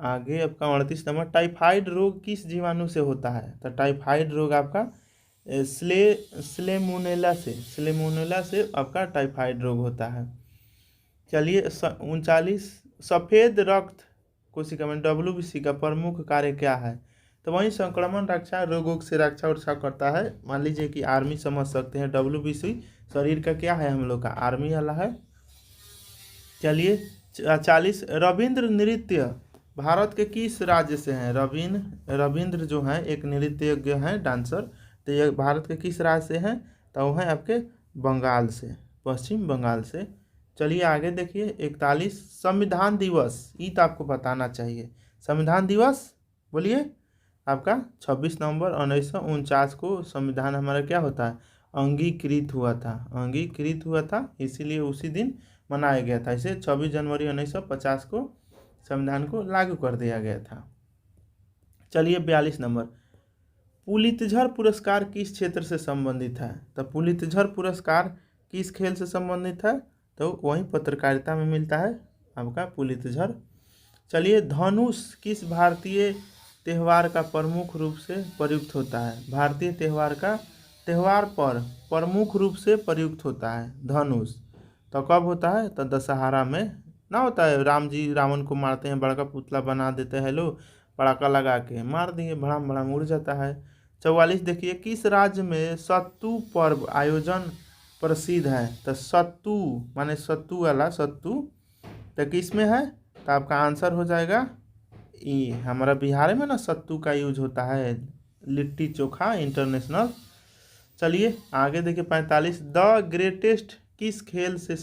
आगे आपका 38 नंबर, टाइफाइड रोग किस जीवाणु से होता है? तो टाइफाइड रोग आपका स्लेमोनेला से आपका टाइफाइड रोग होता है। चलिए 39, सफ़ेद रक्त कोशिका में WBC का प्रमुख कार्य क्या है? तो वही संक्रमण रक्षा, रोगों से रक्षा उक्षा करता है। मान लीजिए कि आर्मी समझ सकते हैं, WBC शरीर का क्या है, हम लोग का आर्मी वाला है। चलिए 40, रविंद्र नृत्य भारत के किस राज्य से हैं? रविंद्र जो हैं एक नृत्यज्ञ हैं, डांसर। तो ये भारत के किस राज्य से हैं? तो वो हैं आपके बंगाल से, पश्चिम बंगाल से। चलिए आगे देखिए 41, संविधान दिवस, ये तो आपको बताना चाहिए। संविधान दिवस बोलिए आपका 26 नवंबर 1949 को संविधान हमारा क्या होता है? अंगीकृत हुआ था, इसीलिए उसी दिन मनाया गया था। इसे 26 जनवरी 1950 को संविधान को लागू कर दिया गया था। चलिए 42 नंबर, पुलित्जर पुरस्कार किस क्षेत्र से संबंधित है? तो पुलित्जर पुरस्कार किस खेल से संबंधित है? तो वही पत्रकारिता में मिलता है आपका पुलित्जर। चलिए धनुष किस भारतीय त्यौहार का प्रमुख रूप से प्रयुक्त होता है? भारतीय त्यौहार पर प्रमुख रूप से प्रयुक्त होता है धनुष। तो कब होता है? तो दशहरा में ना होता है, राम जी रावण को मारते हैं, बड़ा पुतला बना देते हैं, लोग पटाखा लगा के मार दिए, भड़ाम भड़ाम उड़ जाता है। 44 देखिए, किस राज्य में सत्तू पर्व आयोजन प्रसिद्ध है? तो सत्तू माने सत्तू वाला सत्तू, तो किस में है? तो आपका आंसर हो जाएगा ई, हमारा बिहार में ना सत्तू का यूज होता है, लिट्टी चोखा इंटरनेशनल। चलिए आगे देखिए 45, द ग्रेटेस्ट किस खेल से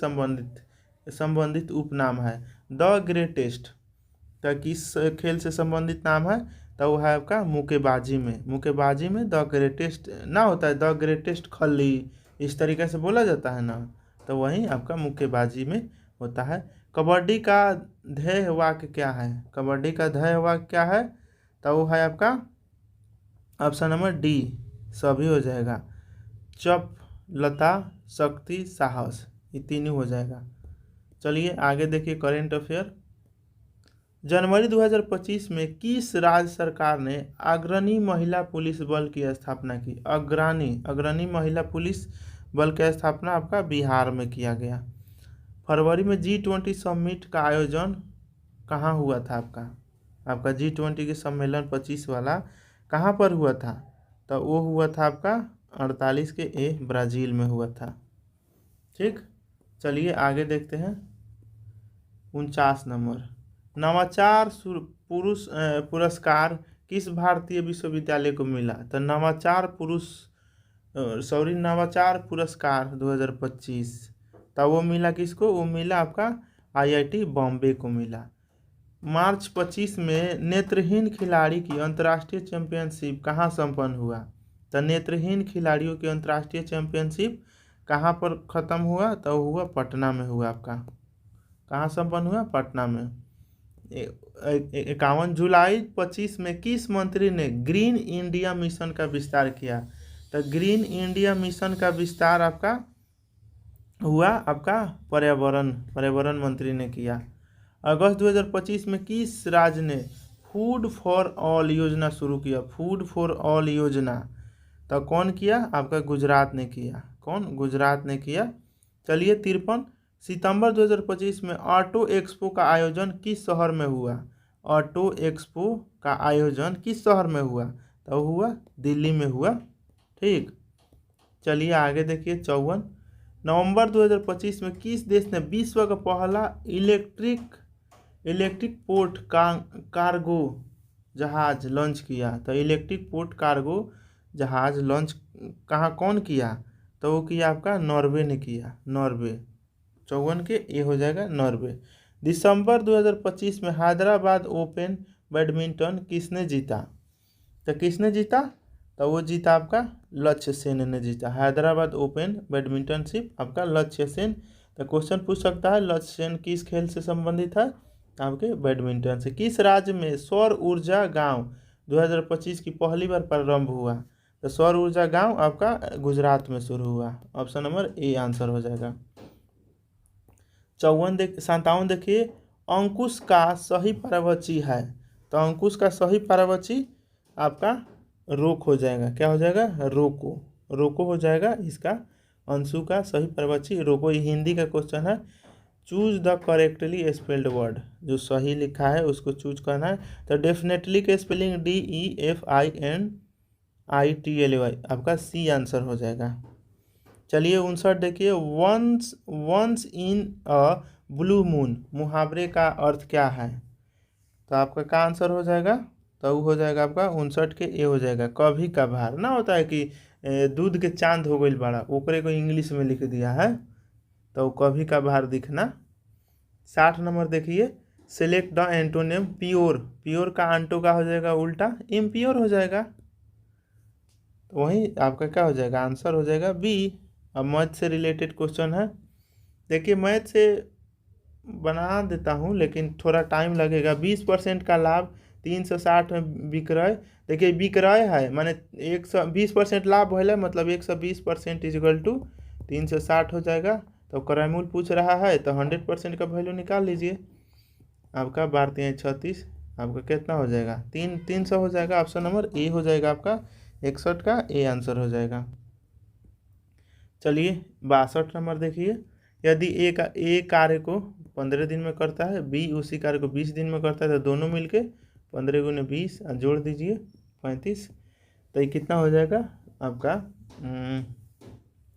संबंधित उपनाम है? द ग्रेटेस्ट तो किस खेल से संबंधित नाम है? तो वो है आपका मुक्केबाजी में द ग्रेटेस्ट ना होता है, द ग्रेटेस्ट खल्ली, इस तरीके से बोला जाता है ना, तो वही आपका मुक्केबाजी में होता है। कबड्डी का ध्येय वाक्य क्या है? कबड्डी का ध्येय वाक्य क्या है? तो वो है आपका ऑप्शन नंबर डी, सभी हो जाएगा, चप, लता, शक्ति, साहस, ये तीनों हो जाएगा। चलिए आगे देखिए करेंट अफेयर, जनवरी 2025 में किस राज्य सरकार ने अग्रणी महिला पुलिस बल की स्थापना की? अग्रणी महिला पुलिस बल की स्थापना आपका बिहार में किया गया। फरवरी में G20 समिट का आयोजन कहाँ हुआ था? आपका G20 के सम्मेलन 25 वाला कहाँ पर हुआ था? तो वो हुआ था आपका 48 के ब्राज़ील में हुआ था। ठीक, चलिए आगे देखते हैं 49 नंबर, नवाचार पुरस्कार किस भारतीय विश्वविद्यालय को मिला? तो नवाचार पुरस्कार 2025, तो वो मिला किसको? वो मिला आपका IIT बॉम्बे को मिला। मार्च 25 में नेत्रहीन खिलाड़ी की अंतर्राष्ट्रीय चैंपियनशिप कहाँ संपन्न हुआ? तो नेत्रहीन खिलाड़ियों की अंतर्राष्ट्रीय चैंपियनशिप कहाँ पर ख़त्म हुआ? तो हुआ पटना में हुआ आपका। कहाँ संपन्न हुआ? पटना में। 51 जुलाई 25 में किस मंत्री ने ग्रीन इंडिया मिशन का विस्तार किया? तो ग्रीन इंडिया मिशन का विस्तार आपका हुआ आपका पर्यावरण मंत्री ने किया। अगस्त 2025 में किस राज्य ने फूड फॉर ऑल योजना शुरू किया? फूड फॉर ऑल योजना तो कौन किया? आपका गुजरात ने किया। कौन? गुजरात ने किया। चलिए 53, सितंबर 2025 में ऑटो एक्सपो का आयोजन किस शहर में हुआ? ऑटो एक्सपो का आयोजन किस शहर में हुआ? तो हुआ दिल्ली में हुआ। ठीक, चलिए आगे देखिए 54, नवंबर 2025 में किस देश ने विश्व का पहला इलेक्ट्रिक पोर्ट कार्गो जहाज लॉन्च किया? तो इलेक्ट्रिक पोर्ट कार्गो जहाज लॉन्च कौन किया? तो वो किया आपका नॉर्वे ने किया, नॉर्वे। 54 के ये हो जाएगा नॉर्वे। दिसंबर 2025 में हैदराबाद ओपन बैडमिंटन किसने जीता? तो किसने जीता? तो वो जीता आपका लक्ष्य सेन ने जीता। हैदराबाद ओपन बैडमिंटनशिप आपका लक्ष्य सेन। तो क्वेश्चन पूछ सकता है लक्ष्य सेन किस खेल से संबंधित है? आपके बैडमिंटन से। किस राज्य में सौर ऊर्जा गांव 2025 की पहली बार प्रारंभ हुआ। तो सौर ऊर्जा गांव आपका गुजरात में शुरू हुआ। ऑप्शन नंबर ए आंसर हो जाएगा। 57 देखिए, अंकुश का सही पर्यायवाची है। तो अंकुश का सही पर्यायवाची आपका रोक हो जाएगा। क्या हो जाएगा? रोको। रोको हो जाएगा इसका। अंशु का सही पर्यायवाची रोको। ये हिंदी का क्वेश्चन है। Choose the correctly spelled word, जो सही लिखा है उसको चूज करना है। तो डेफिनेटली का स्पेलिंग DEFINITLY, आपका सी आंसर हो जाएगा। चलिए 59 देखिए, once once in a blue moon, मुहावरे का अर्थ क्या है? तो आपका क्या आंसर हो जाएगा? तो वो हो जाएगा आपका 59 के ए हो जाएगा। कभी कभार ना होता है कि दूध के चांद हो गई बड़ा, ओकरे को इंग्लिश में लिख दिया है, तो कभी कभार दिखना। 60 नंबर देखिए, select the antonym pure. Pure का आंटो का हो जाएगा उल्टा, इम्प्योर हो जाएगा। तो वही आपका क्या हो जाएगा? आंसर हो जाएगा बी। अब मैथ से रिलेटेड क्वेश्चन है। देखिए मैथ से बना देता हूँ लेकिन थोड़ा टाइम लगेगा। 20% का लाभ 360 में विक्रय। देखिए विक्रय है माने 120% लाभ है, मतलब 120% इजगल टू 360 हो जाएगा। तो क्रयमूल्य पूछ रहा है तो 100% का वैल्यू निकाल लीजिए। आपका 12×36 आपका कितना हो जाएगा? 300 हो जाएगा। ऑप्शन नंबर ए हो जाएगा आपका 61 का ए आंसर हो जाएगा। चलिए 62 नंबर देखिए, यदि ए कार्य को 15 दिन में करता है, बी उसी कार्य को 20 दिन में करता है, तो दोनों मिलके 15 गुने 20 जोड़ दीजिए 35। तो ये कितना हो जाएगा आपका?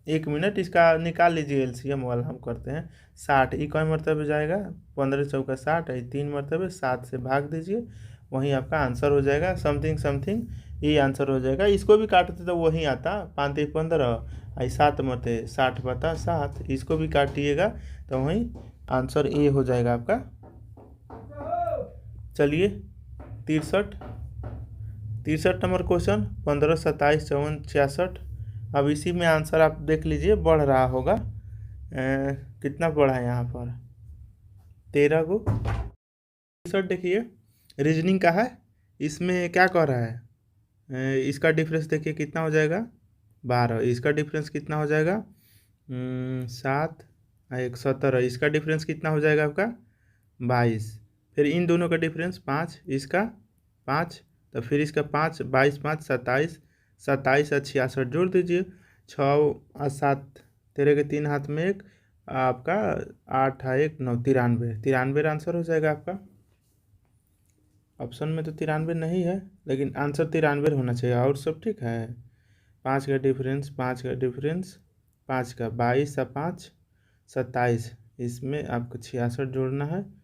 1 मिनट, इसका निकाल लीजिए एलसीएम वाला हम करते हैं। 60 ई कई मरतबे जाएगा? 15 चौका 60 है, 3 मरतबे 7 से भाग दीजिए, वहीं आपका आंसर हो जाएगा। समथिंग समथिंग ये आंसर हो जाएगा। इसको भी काटते तो वही आता 5 3 15 आई 7 मरते 60 बता 7। इसको भी काटिएगा तो वहीं आंसर ए हो जाएगा आपका। चलिए 63 नंबर क्वेश्चन, 15 27 54 66। अब इसी में आंसर आप देख लीजिए, बढ़ रहा होगा। कितना बढ़ा है यहाँ पर? 13 को। 63 देखिए, रीजनिंग का है। इसमें क्या कह रहा है? इसका डिफरेंस देखिए कितना हो जाएगा? 12। इसका डिफरेंस कितना हो जाएगा? 7 1 17। इसका डिफरेंस कितना हो जाएगा आपका? 22। फिर इन दोनों का डिफरेंस 5, इसका 5, तो फिर इसका 5 22 5 27 27 और 66 जोड़ दीजिए। 6 और 7 13 के 3 हाथ में 1, आपका 8 1 9 93 आंसर हो जाएगा आपका। ऑप्शन में तो 93 नहीं है, लेकिन आंसर 93 होना चाहिए, और सब ठीक है। 5 का डिफरेंस 5 का डिफरेंस 5 का 22 और 5 27, इसमें आपको 66 जोड़ना है।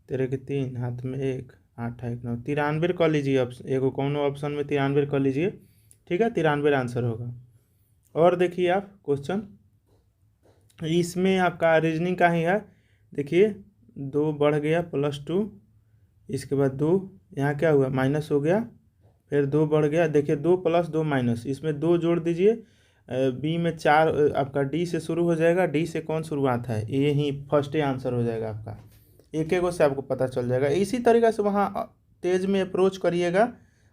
13 के 3 हाथ में 1 8 1 9 93 कर लीजिए। एगो कौन ऑप्शन में 93 कर लीजिए, ठीक है, 93 आंसर होगा। और देखिए आप क्वेश्चन, इसमें आपका रीजनिंग का ही है। देखिए 2 बढ़ गया +2, इसके बाद 2 यहाँ क्या हुआ? माइनस हो गया, फिर 2 बढ़ गया। देखिए 2 + 2 माइनस, इसमें 2 जोड़ दीजिए। बी में 4, आपका डी से शुरू हो जाएगा। डी से कौन शुरुआत है? ये ही फर्स्ट आंसर हो जाएगा आपका। एक एक से आपको पता चल जाएगा। इसी तरीक़े से वहाँ तेज में अप्रोच करिएगा।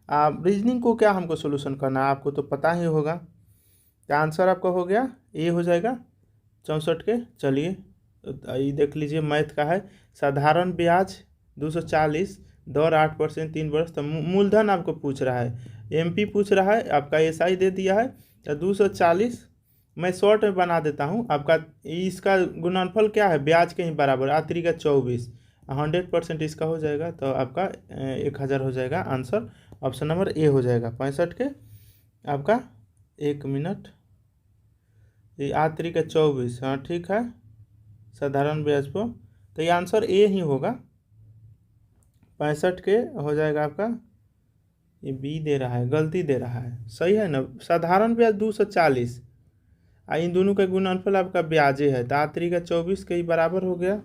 आप रीजनिंग को क्या हमको सोल्यूशन करना है, आपको तो पता ही होगा। तो आंसर आपका हो गया ए हो जाएगा 64 के। चलिए ये देख लीजिए, मैथ का है। साधारण ब्याज 240, दर 8%, 3 वर्ष। तो मूलधन आपको पूछ रहा है, एमपी पूछ रहा है, आपका एसआई दे दिया है। तो 240 मैं शॉर्ट में बना देता हूँ। आपका इसका गुणनफल क्या है? ब्याज के ही बराबर, आतरी का 24, 100% इसका हो जाएगा। तो आपका 1000 हो जाएगा आंसर। ऑप्शन नंबर ए हो जाएगा 65 के आपका। 1 मिनट, ये आतरी का 24, हाँ ठीक है, साधारण ब्याज पर। तो ये आंसर ए ही होगा, 65 के हो जाएगा आपका। ये बी दे रहा है, गलती दे रहा है, सही है ना? साधारण ब्याज 240, इन दोनों का गुणनफल आपका ब्याजे है, तो आतरी का 24 के ही बराबर हो गया।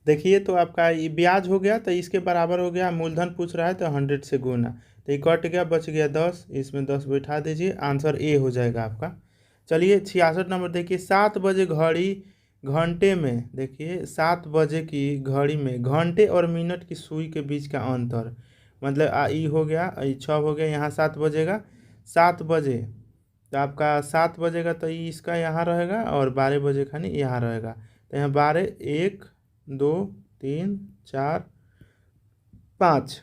देखिए तो आपका ये ब्याज हो गया, तो इसके बराबर हो गया। मूलधन पूछ रहा है तो 100 से गुना, तो ये कट गया, बच गया 10, इसमें 10 बैठा दीजिए, आंसर ए हो जाएगा आपका। चलिए 66 नंबर देखिए, 7 बजे घड़ी घंटे में, देखिए 7 बजे की घड़ी में घंटे और मिनट की सुई के बीच का अंतर मतलब ई हो गया, ई 6 हो गया, यहाँ 7 बजेगा, 7 बजे तो आपका 7 बजेगा तो ई इसका यहाँ रहेगा और 12 बजे खानी यहाँ रहेगा। तो यहाँ 12, 1, 2, 3, 4, 5।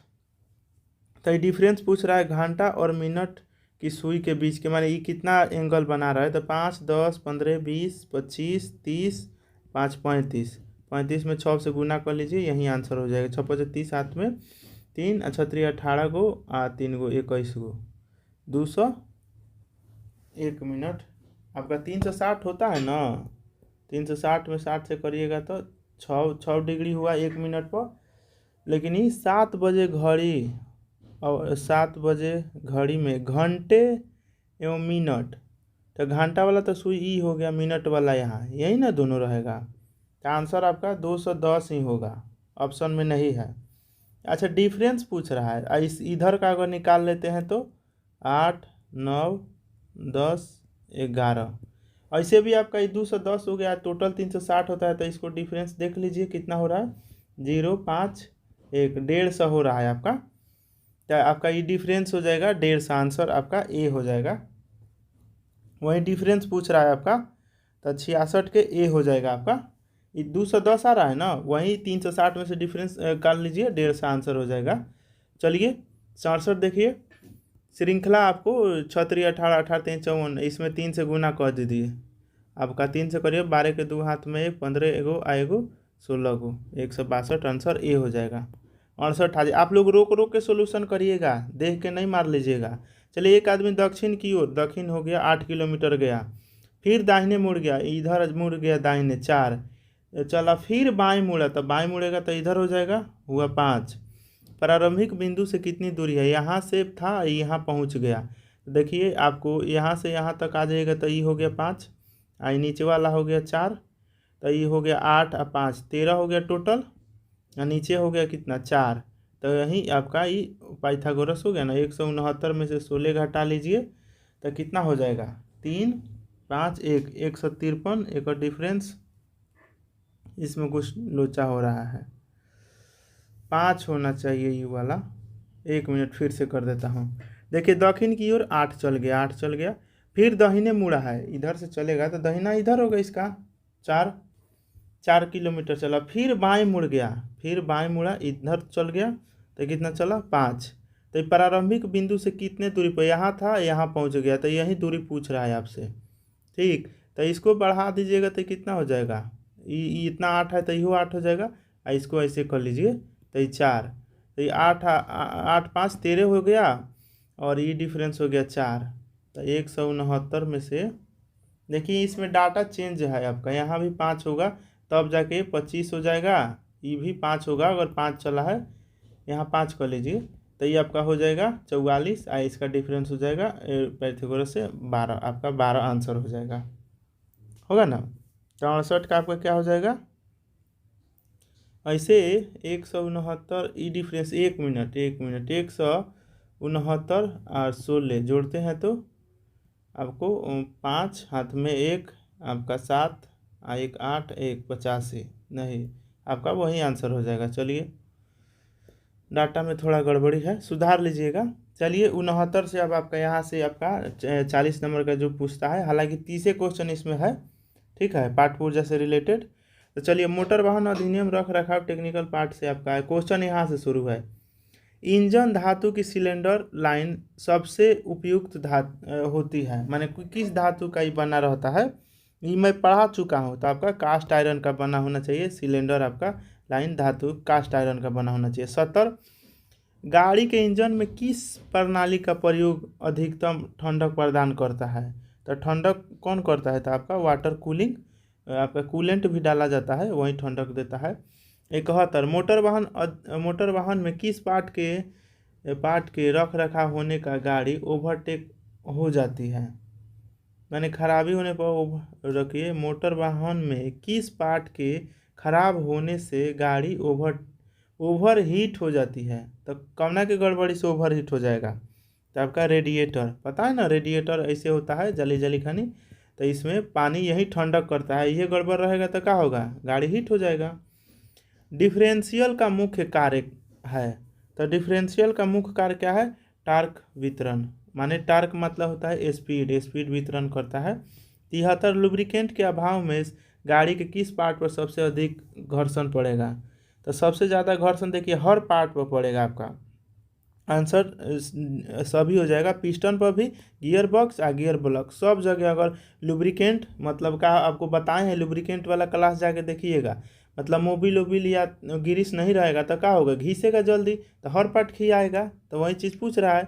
तो ये डिफरेंस पूछ रहा है घंटा और मिनट की सुई के बीच के, माने ये कितना एंगल बना रहा है। तो 5, 10, 15, 20, 25, 30, 5, 35। 35 में 6 से गुना कर लीजिए, यही आंसर हो जाएगा। 6 5 30, 7 में 3, 18 गो 3 गो 21 गो 200 1 मिनट। आपका 360 होता है ना, 360 में 60 से करिएगा तो 6 डिग्री हुआ 1 मिनट पर। लेकिन ये 7 बजे घड़ी और 7 बजे घड़ी में घंटे एवं मिनट, तो घंटा वाला तो सुई ई हो गया, मिनट वाला यहाँ, यही ना दोनों रहेगा। तो आंसर आपका 210 ही होगा, ऑप्शन में नहीं है। अच्छा, डिफरेंस पूछ रहा है, इस इधर का अगर निकाल लेते हैं तो 8, 9, 10, 11। ऐसे भी आपका ये 210 हो गया, टोटल 360 होता है। तो इसको डिफरेंस देख लीजिए कितना हो रहा है, 0, 5, 1, 150 हो रहा है आपका। तो आपका ये डिफरेंस हो जाएगा 150, आंसर आपका ए हो जाएगा। वही डिफरेंस पूछ रहा है आपका, तो 66 के ए हो जाएगा आपका। ये 210 आ रहा है ना, वही 360 में से डिफरेंस कर लीजिए, 150 आंसर हो जाएगा। चलिए 67 देखिए, श्रृंखला आपको 36, 18, 18, 3, 54, इसमें 3 से गुना कर दीजिए। आपका 3 से करिए, 12 के 2 हाथ में 1, 15 एगो आएगो 16 गो, 162, आंसर ए हो जाएगा। 68 आ जाए। आप लोग रोक रोक के सोल्यूशन करिएगा, देख के नहीं मार लीजिएगा। चलिए, एक आदमी दक्षिण की ओर, दक्षिण हो गया 8 किलोमीटर गया, फिर दाहिने मुड़ गया, इधर मुड़ गया दाहिने 4, चला फिर बाएं मुड़ा, तो बाएं मुड़ेगा तो इधर हो जाएगा, हुआ 5। प्रारंभिक बिंदु से कितनी दूरी है, यहाँ से था यहाँ पहुँच गया। देखिए आपको यहाँ से यहाँ तक आ जाएगा, तो ये हो गया 5, आई नीचे वाला हो गया 4, तो ये हो गया 8 और 5, 13 हो गया टोटल, और नीचे हो गया कितना 4। तो यही आपका ये पाइथागोरस हो गया ना। 169 में से 16 घटा लीजिए तो कितना हो जाएगा, 3, 5, 1, 153। एक और डिफरेंस, इसमें कुछ लोचा हो रहा है, 5 होना चाहिए ये वाला। 1 मिनट फिर से कर देता हूँ। देखिए दक्षिण की ओर 8 चल गया, 8 चल गया, फिर दाहिने मुड़ा है, इधर से चलेगा तो दाहिना इधर होगा इसका 4 किलोमीटर चला, फिर बाएं मुड़ गया, फिर बाएं मुड़ा इधर चल गया, तो कितना चला 5। तो प्रारंभिक बिंदु से कितने दूरी पर, यहाँ था यहाँ पहुँच गया, तो यही दूरी पूछ रहा है आपसे। ठीक, तो इसको बढ़ा दीजिएगा तो कितना हो जाएगा, इतना 8 है तो यो 8 हो जाएगा, इसको ऐसे कर लीजिए तो ये 4, तो ये 8, 8, 5, 13 हो गया, और ये डिफरेंस हो गया 4। तो 169 में से देखिए इसमें डाटा चेंज है आपका, यहाँ भी 5 होगा तब जाके 25 हो जाएगा, ये भी 5 होगा, अगर 5 चला है यहाँ 5 कर लीजिए, तो ये आपका हो जाएगा 44, इसका डिफरेंस हो जाएगा पाइथागोरस से 12, आपका 12 आंसर हो जाएगा, होगा ना। 64 का आपका क्या हो जाएगा, ऐसे 169 ई डिफरेंस, 1 मिनट 169 और 16 जोड़ते हैं तो आपको 5, हाथ में 1, आपका 7, 1, 8, 1, 85, नहीं आपका वही आंसर हो जाएगा। चलिए डाटा में थोड़ा गड़बड़ी है, सुधार लीजिएगा। चलिए 69 से अब आपका यहाँ से आपका 40 नंबर का जो पूछता है, हालांकि 30 क्वेश्चन इसमें है, ठीक है, पाठ ऊर्जा से रिलेटेड। तो चलिए, मोटर वाहन अधिनियम रख रखाव टेक्निकल पार्ट से आपका है क्वेश्चन, यहाँ से शुरू है। इंजन धातु की सिलेंडर लाइन सबसे उपयुक्त धातु होती है, माने किस धातु का ये बना रहता है, ये मैं पढ़ा चुका हूँ। तो आपका कास्ट आयरन का बना होना चाहिए सिलेंडर, आपका लाइन धातु कास्ट आयरन का बना होना चाहिए। 70, गाड़ी के इंजन में किस प्रणाली का प्रयोग अधिकतम ठंडक प्रदान करता है, तो ठंडक कौन करता है, तो आपका वाटर कूलिंग, आपका कूलेंट भी डाला जाता है, वही ठंडक देता है। 71, मोटर वाहन में किस पार्ट के रख रखाव होने का गाड़ी ओवरटेक हो जाती है, मैंने खराबी होने पर रखिए, मोटर वाहन में किस पार्ट के खराब होने से गाड़ी ओवर हीट हो जाती है, तो कमना के गड़बड़ी से ओवर हीट हो जाएगा, तो आपका रेडिएटर, पता है ना रेडिएटर ऐसे होता है जली जली खानी, तो इसमें पानी यही ठंडक करता है, ये गड़बड़ रहेगा तो क्या होगा, गाड़ी हीट हो जाएगा। डिफरेंशियल का मुख्य कार्य है, तो डिफरेंशियल का मुख्य कार्य क्या है? टार्क वितरण, माने टार्क मतलब होता है स्पीड, स्पीड वितरण करता है। 73 लुब्रिकेंट के अभाव में गाड़ी के किस पार्ट पर सबसे अधिक घर्षण पड़ेगा? तो सबसे ज़्यादा घर्षण देखिए हर पार्ट पर पड़ेगा आपका। आंसर सभी हो जाएगा, पिस्टन पर भी, गियर बॉक्स या गियर ब्लॉक, सब जगह। अगर लुब्रिकेंट मतलब का आपको बताए हैं, लुब्रिकेंट वाला क्लास जाके देखिएगा, मतलब मोबिल ओबिल या ग्रीस नहीं रहेगा तो क्या होगा, घिसेगा जल्दी, तो हर पार्ट खियाएगा। तो वही चीज़ पूछ रहा है।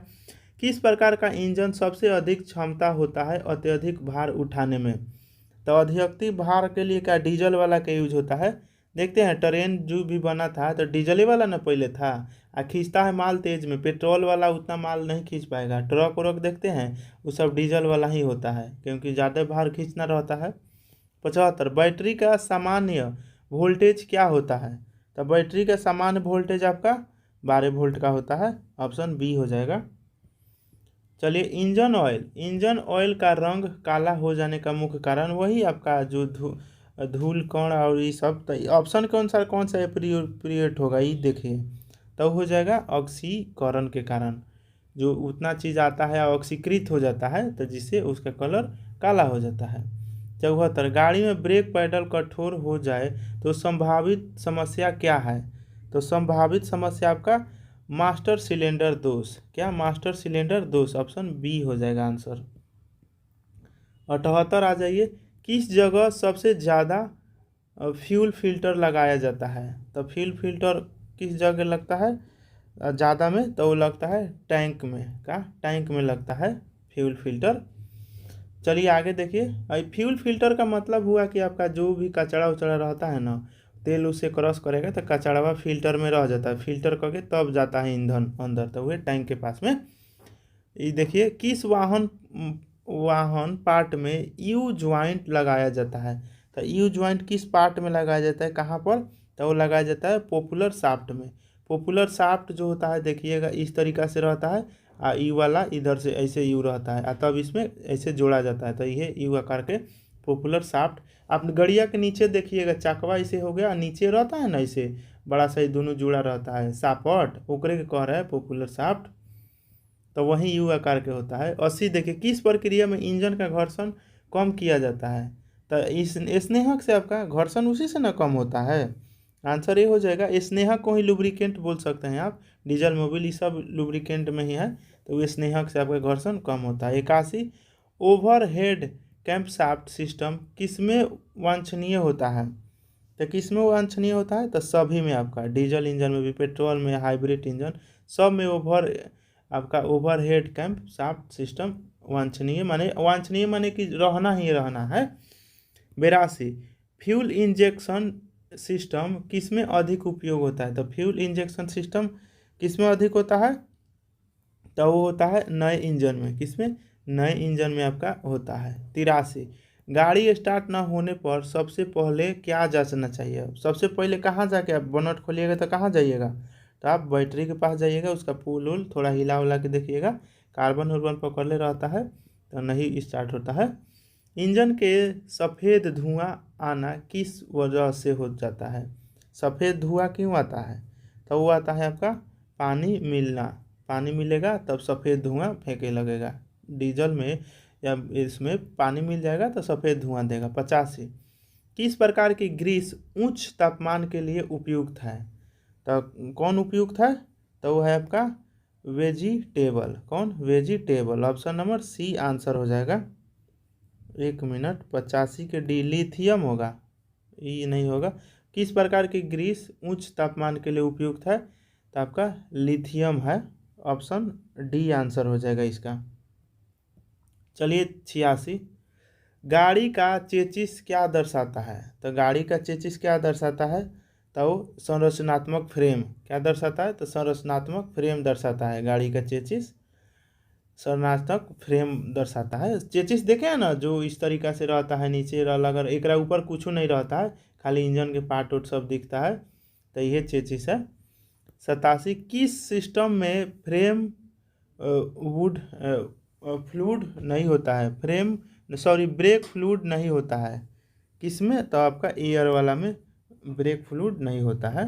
किस प्रकार का इंजन सबसे अधिक क्षमता होता है अत्यधिक भार उठाने में? तो अधिकतर भार के लिए क्या डीजल वाला का यूज होता है? देखते हैं, ट्रेन जो भी बना था तो डीजल वाला ना पहले था, खींचता है माल तेज में, पेट्रोल वाला उतना माल नहीं खींच पाएगा। ट्रक व्रक देखते हैं वो सब डीजल वाला ही होता है, क्योंकि ज़्यादा भार खींचना रहता है। 75 बैटरी का सामान्य वोल्टेज क्या होता है? तो बैटरी का सामान्य वोल्टेज आपका 12 वोल्ट का होता है, ऑप्शन बी हो जाएगा। चलिए, इंजन ऑयल का रंग काला हो जाने का मुख्य कारण वही आपका जो धूल कण और ये सब, तो ऑप्शन के अनुसार कौन सा एप्रोप्रिएट होगा ये देखिए, तो हो जाएगा ऑक्सीकरण के कारण। जो उतना चीज़ आता है ऑक्सीकृत हो जाता है, तो जिससे उसका कलर काला हो जाता है। 74 गाड़ी में ब्रेक पैडल कठोर हो जाए तो संभावित समस्या क्या है? तो संभावित समस्या आपका मास्टर सिलेंडर दोष। क्या? मास्टर सिलेंडर दोष, ऑप्शन बी हो जाएगा आंसर। 78 आ जाइए, किस जगह सबसे ज़्यादा फ्यूल फिल्टर लगाया जाता है? तो फ्यूल फिल्टर किस जगह लगता है ज़्यादा में? तो वो लगता है टैंक में। क्या? टैंक में लगता है फ्यूल फिल्टर। चलिए आगे देखिए, फ्यूल फिल्टर का मतलब हुआ कि आपका जो भी कचरा उचड़ा रहता है ना, तेल उसे क्रॉस करेगा तो कचड़ावा फिल्टर में रह जाता है, फिल्टर करके तब जाता है ईंधन अंदर, तो वह टैंक के पास में। ये देखिए, किस वाहन पार्ट में यू ज्वाइंट लगाया जाता है? तो यू ज्वाइंट किस पार्ट में लगाया जाता है, कहाँ पर? तो वो लगाया जाता है पॉपुलर शाफ्ट में। पॉपुलर शाफ्ट जो होता है देखिएगा इस तरीका से रहता है, यू वाला इधर से ऐसे यू रहता है, तब इसमें ऐसे जोड़ा जाता है, तो ये यू आकार के पॉपुलर शाफ्ट। आप गड़िया के नीचे देखिएगा चकवा ऐसे हो गया, नीचे रहता है ना ऐसे बड़ा सा, दोनों जुड़ा रहता है सापट, ओकरे के कह रहा है पॉपुलर शाफ्ट, तो वही यू आकार के होता है। 80 देखिए, किस प्रक्रिया में इंजन का घर्षण कम किया जाता है? तो इस स्नेहक से आपका घर्षण उसी से ना कम होता है, आंसर ये हो जाएगा। स्नेहक को ही लुब्रिकेंट बोल सकते हैं आप, डीजल मोबिल ये सब लुब्रिकेंट में ही है, तो वो स्नेहक से आपका घर्षण कम होता है। 81 ओवरहेड कैंपशाफ्ट सिस्टम किसमें वांछनीय होता है? तो किसमें वांछनीय होता है? तो सभी में आपका, डीजल इंजन में भी, पेट्रोल में, हाइब्रिड इंजन सब में आपका ओवरहेड कैंप शाफ्ट सिस्टम वांछनीय माने कि रहना ही रहना है। 82 फ्यूल इंजेक्शन सिस्टम किसमें अधिक उपयोग होता है? तो फ्यूल इंजेक्शन सिस्टम किसमें अधिक होता है? तो वो होता है नए इंजन में। किसमें? नए इंजन में आपका होता है। 83 गाड़ी स्टार्ट ना होने पर सबसे पहले क्या जांचना चाहिए? सबसे पहले कहाँ जाके आप बोनट खोलिएगा तो कहाँ जाइएगा? तो आप बैटरी के पास जाइएगा, उसका पुल उल थोड़ा हिला उला के देखिएगा, कार्बन उर्बन पकड़ ले रहता है तो नहीं स्टार्ट होता है। इंजन के सफ़ेद धुआं आना किस वजह से हो जाता है? सफ़ेद धुआं क्यों आता है? तो वो आता है आपका पानी मिलना, पानी मिलेगा तब सफ़ेद धुआं फेंके लगेगा। डीजल में या इसमें पानी मिल जाएगा तो सफ़ेद धुआं देगा। 85 किस प्रकार की ग्रीस उच्च तापमान के लिए उपयुक्त है? तो कौन उपयुक्त है? तो वो है आपका वेजिटेबल। कौन? Vegetable, option number C answer हो जाएगा। 1 मिनट, 85 के डी लिथियम होगा, ये नहीं होगा। किस प्रकार की ग्रीस उच्च तापमान के लिए उपयुक्त है? तो आपका लिथियम है, ऑप्शन डी आंसर हो जाएगा इसका। चलिए 86 गाड़ी का चेचिस क्या दर्शाता है? तो गाड़ी का चेचिस क्या दर्शाता है? तो वो संरचनात्मक फ्रेम क्या दर्शाता है? तो संरचनात्मक फ्रेम दर्शाता है गाड़ी का चेचिस, संरचनात्मक फ्रेम दर्शाता है। चेचिस देखे हैं ना, जो इस तरीका से रहता है, नीचे अगर एक ऊपर कुछ नहीं रहता है, खाली इंजन के पार्ट उट सब दिखता है, तो ये चेचिस है। 87 किस सिस्टम में फ्रेम वुड फ्लूइड नहीं होता है? ब्रेक फ्लूइड नहीं होता है किसमें? तो आपका एयर वाला में ब्रेक फ्लूइड नहीं होता है।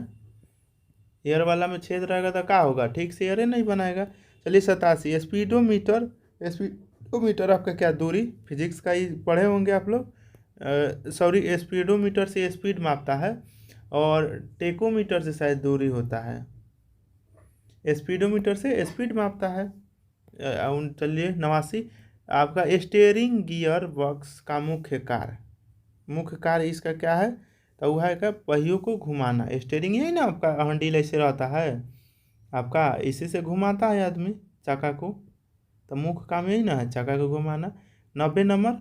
एयर वाला में छेद रहेगा तो क्या होगा, ठीक से एयर नहीं बनाएगा। चलिए 87, स्पीडोमीटर आपका क्या दूरी, फिजिक्स का ही पढ़े होंगे आप लोग। सॉरी, स्पीडोमीटर से स्पीड मापता है और टेकोमीटर से शायद दूरी होता है। स्पीडोमीटर से स्पीड मापता है। चलिए 89, आपका स्टीयरिंग गियर बॉक्स का मुख्य कार्य इसका क्या है, तो वह है क्या, पहियों को घुमाना। स्टीयरिंग यही ना आपका हैंडल ऐसे रहता है आपका, इसी से घुमाता है आदमी चक्का को, तो मुख्य काम यही ना है, चक्का को घुमाना। 90 नंबर,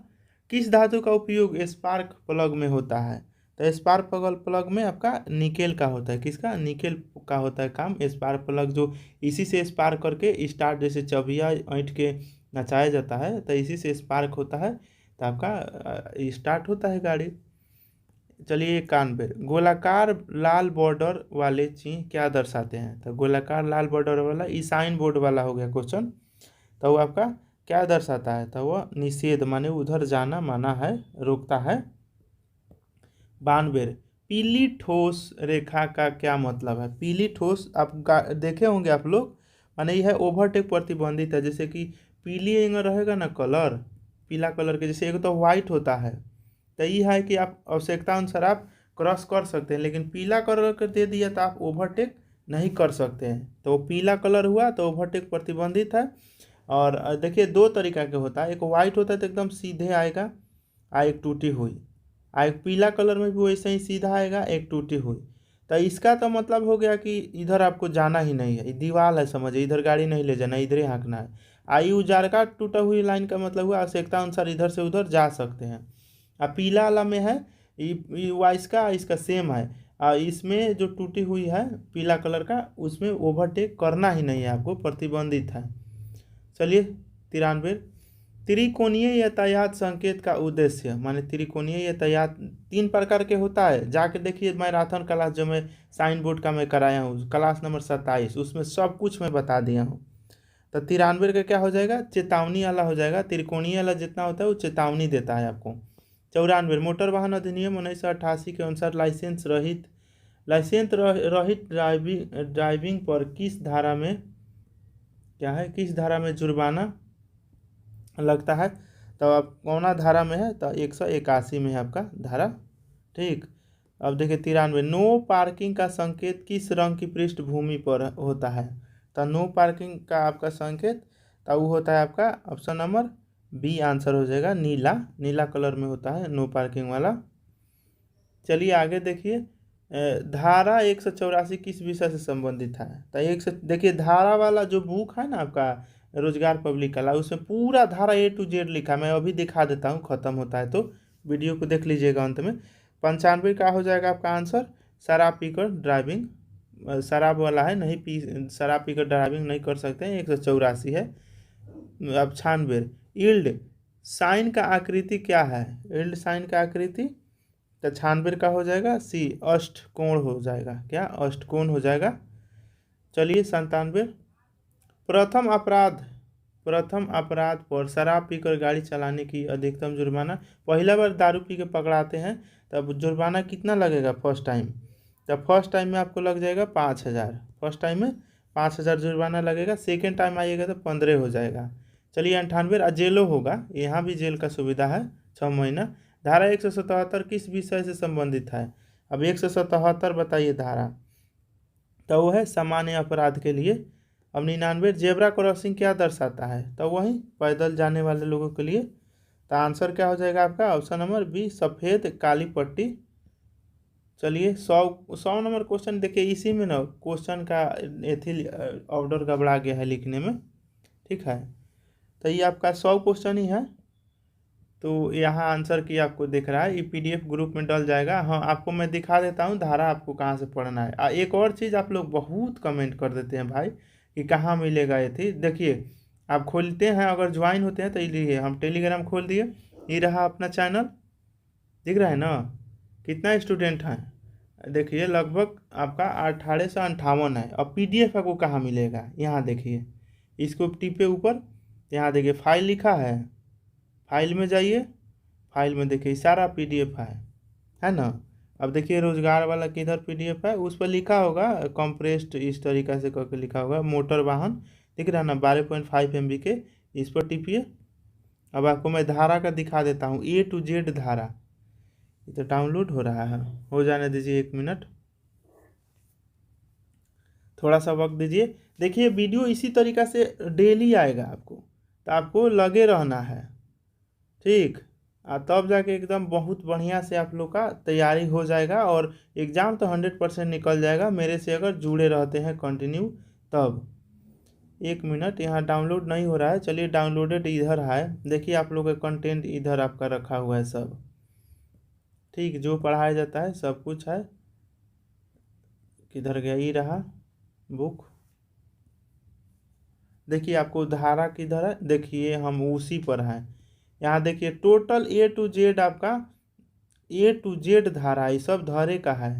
किस धातु का उपयोग स्पार्क प्लग में होता है, तो स्पार्क प्लग में आपका निकेल का होता है। किसका, निकेल का होता है काम। स्पार्क प्लग जो इसी से स्पार्क करके स्टार्ट, जैसे चबिया ऐंठ के नचाया जाता है तो इसी से स्पार्क होता है, तो आपका स्टार्ट होता है गाड़ी। चलिए 91, गोलाकार लाल बॉर्डर वाले चिन्ह क्या दर्शाते हैं, तो गोलाकार लाल बॉर्डर वाला ई साइन बोर्ड वाला हो गया क्वेश्चन, तो वो आपका क्या दर्शाता है, तो वह निषेध माने उधर जाना माना है, रोकता है। 92, पीली ठोस रेखा का क्या मतलब है। पीली ठोस आप देखे होंगे आप लोग, माने यह ओवरटेक प्रतिबंधित है। जैसे कि पीली एंगल रहेगा ना कलर, पीला कलर के, जैसे एक तो वाइट होता है, तो ये है कि आप आवश्यकता अनुसार आप क्रॉस कर सकते हैं, लेकिन पीला कलर कर दे दिया तो आप ओवरटेक नहीं कर सकते हैं, तो पीला कलर हुआ तो ओवरटेक प्रतिबंधित है। और देखिए दो तरीका के होता है, एक वाइट होता है तो एकदम सीधे आएगा, एक टूटी हुई, एक पीला कलर में भी वैसे ही सीधा आएगा, एक टूटी हुई। तो इसका तो मतलब हो गया कि इधर आपको जाना ही नहीं है, दीवार है समझिए, इधर गाड़ी नहीं ले जाना, इधर ही हाँकना है। आई उजार का टूटा हुई लाइन का मतलब हुआ आवश्यकता अनुसार इधर से उधर जा सकते हैं। अब पीला वाला में है वाइस का इसका सेम है, इसमें जो टूटी हुई है पीला कलर का, उसमें ओवरटेक करना ही नहीं है आपको, प्रतिबंधित है। चलिए 93, त्रिकोणीय यातायात संकेत का उद्देश्य, माने त्रिकोणीय यातायात 3 प्रकार के होता है, जाके देखिए मैराथन क्लास जो मैं साइन बोर्ड का मैं कराया हूँ, क्लास नंबर 27, उसमें सब कुछ मैं बता दिया हूँ। तो 93 का क्या हो जाएगा, चेतावनी वाला हो जाएगा। त्रिकोणीय वाला जितना होता है वो चेतावनी देता है आपको। 94, मोटर वाहन अधिनियम 1988 के अनुसार लाइसेंस रहित ड्राइविंग पर किस धारा में क्या है, किस धारा में जुर्माना लगता है, तो अब कौना धारा में है, तो 181 में है आपका धारा, ठीक। अब देखिए 93, नो पार्किंग का संकेत किस रंग की पृष्ठभूमि पर होता है, तो नो पार्किंग का आपका संकेत तो वो होता है आपका ऑप्शन नंबर बी आंसर हो जाएगा, नीला कलर में होता है नो पार्किंग वाला। चलिए आगे देखिए, धारा 184 किस विषय से संबंधित है, तो देखिए धारा वाला जो बुक है ना आपका रोजगार पब्लिक कला, उसमें पूरा धारा A to Z लिखा, मैं अभी दिखा देता हूँ, खत्म होता है तो वीडियो को देख लीजिएगा अंत में। 95 का हो जाएगा आपका आंसर, शराब पीकर ड्राइविंग, शराब वाला है, नहीं पी, शराब पीकर ड्राइविंग नहीं कर सकते हैं, 184 है। अब 96, यील्ड साइन का आकृति क्या है, यील्ड साइन का आकृति, तो 96 का हो जाएगा सी, अष्टकोण हो जाएगा, क्या अष्टकोण हो जाएगा। चलिए 97, प्रथम अपराध पर शराब पीकर गाड़ी चलाने की अधिकतम जुर्माना, पहला बार दारू पी के पकड़ाते हैं तब जुर्माना कितना लगेगा फर्स्ट टाइम, तब फर्स्ट टाइम में आपको लग जाएगा 5000, फर्स्ट टाइम में 5000 जुर्माना लगेगा, सेकेंड टाइम आइएगा तो 15 हो जाएगा। चलिए 98, जेलो होगा, यहाँ भी जेल का सुविधा है 6 महीना। धारा 177 किस विषय से संबंधित है, अब 177 बताइए धारा, तो वो है सामान्य अपराध के लिए। अब 99, जेब्रा क्रॉसिंग क्या दर्शाता है, तो वही पैदल जाने वाले लोगों के लिए, तो आंसर क्या हो जाएगा आपका ऑप्शन नंबर बी, सफ़ेद काली पट्टी। चलिए 100 नंबर क्वेश्चन देखिए, इसी में ना क्वेश्चन का एथी ऑर्डर गड़बड़ा गया है लिखने में, ठीक है, तो ये आपका 100 क्वेश्चन ही है, तो यहाँ आंसर की आपको दिख रहा है, ये PDF ग्रुप में डल जाएगा। हाँ आपको मैं दिखा देता हूँ धारा आपको कहाँ से पढ़ना है। एक और चीज़ आप लोग बहुत कमेंट कर देते हैं भाई कि कहाँ मिलेगा ये थी, देखिए आप खोलते हैं अगर ज्वाइन होते हैं तो ये हम टेलीग्राम खोल दिए, ये रहा अपना चैनल, दिख रहा है ना, कितना स्टूडेंट हैं, देखिए लगभग आपका 1858 है। अब PDF आपको कहाँ मिलेगा, यहाँ देखिए, इसको टिपे ऊपर, यहाँ देखिए फाइल लिखा है, फाइल में जाइए, फाइल में देखिए सारा PDF है ना, अब देखिए रोजगार वाला किधर पीडीएफ है, उस पर लिखा होगा कॉम्प्रेस्ड, इस तरीका से करके लिखा होगा मोटर वाहन, दिख रहा है ना, 12.5 MB के। इस पर टिपिए। अब आपको मैं धारा का दिखा देता हूँ, A to Z धारा। ये तो डाउनलोड हो रहा है, हो जाने दीजिए 1 मिनट, थोड़ा सा वक्त दीजिए। देखिए वीडियो इसी तरीका से डेली आएगा आपको, तो आपको लगे रहना है, ठीक। तब जाके एकदम बहुत बढ़िया से आप लोग का तैयारी हो जाएगा, और एग्ज़ाम तो 100% निकल जाएगा मेरे से अगर जुड़े रहते हैं कंटिन्यू तब। 1 मिनट, यहाँ डाउनलोड नहीं हो रहा है, चलिए डाउनलोडेड इधर है, देखिए आप लोग का कंटेंट इधर आपका रखा हुआ है सब, ठीक, जो पढ़ाया जाता है सब कुछ है। किधर गया, ही रहा बुक। देखिए आपको धारा किधर है, देखिए हम उसी पर हैं। यहाँ देखिए टोटल A to Z आपका, A to Z धारा, ये सब धारे का है,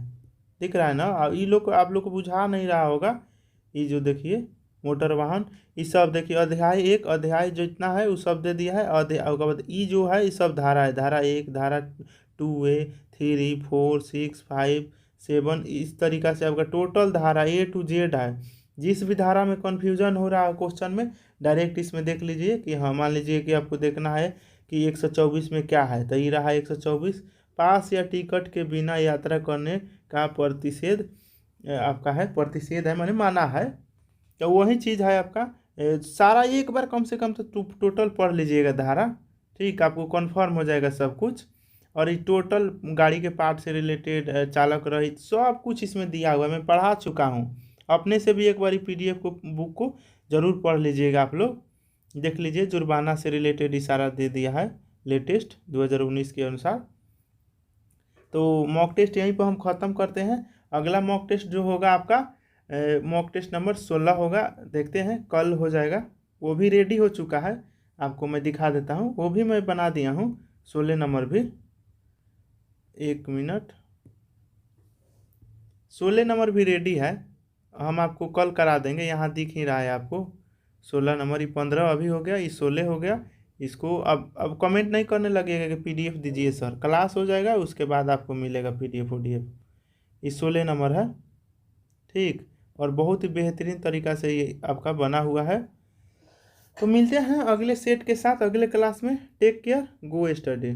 दिख रहा है ना। अब ये लोग आप लोग को बुझा नहीं रहा होगा, ये जो देखिए मोटर वाहन, ये सब देखिए अध्याय 1, अध्याय जो इतना है वो सब दे दिया है। अध्याय उसके बाद ये जो है ये सब धारा है, धारा 1, धारा 2A, 3, 4, 6, 5, 7, इस तरीका से आपका टोटल धारा A to Z है। जिस भी धारा में कन्फ्यूजन हो रहा है क्वेश्चन में, डायरेक्ट इसमें देख लीजिए कि हाँ, मान लीजिए कि आपको देखना है कि 124 में क्या है, तो ये रहा 124, पास या टिकट के बिना यात्रा करने का प्रतिषेध आपका है, प्रतिषेध है माने माना है, तो वही चीज़ है आपका। सारा एक बार कम से कम तो टोटल पढ़ लीजिएगा धारा, ठीक, आपको कन्फर्म हो जाएगा सब कुछ। और ये टोटल गाड़ी के पार्ट से रिलेटेड, चालक रहित, सब कुछ इसमें दिया हुआ है, मैं पढ़ा चुका हूँ। अपने से भी एक बार PDF को, बुक को ज़रूर पढ़ लीजिएगा आप लोग, देख लीजिए, जुर्माना से रिलेटेड इशारा दे दिया है लेटेस्ट 2019 के अनुसार। तो मॉक टेस्ट यहीं पर हम ख़त्म करते हैं। अगला मॉक टेस्ट जो होगा आपका मॉक टेस्ट नंबर 16 होगा, देखते हैं कल हो जाएगा, वो भी रेडी हो चुका है, आपको मैं दिखा देता हूँ, वो भी मैं बना दिया हूँ 16 नंबर भी। 1 मिनट, 16 नंबर भी रेडी है, हम आपको कल करा देंगे, यहाँ दिख ही रहा है आपको 16 नंबर, ये 15 अभी हो गया, ये 16 हो गया। इसको अब कमेंट नहीं करने लगेगा कि PDF दीजिए सर, क्लास हो जाएगा उसके बाद आपको मिलेगा PDF ODF। ये 16 नंबर है, ठीक, और बहुत ही बेहतरीन तरीका से ये आपका बना हुआ है। तो मिलते हैं अगले सेट के साथ अगले क्लास में, टेक केयर, गो स्टडी।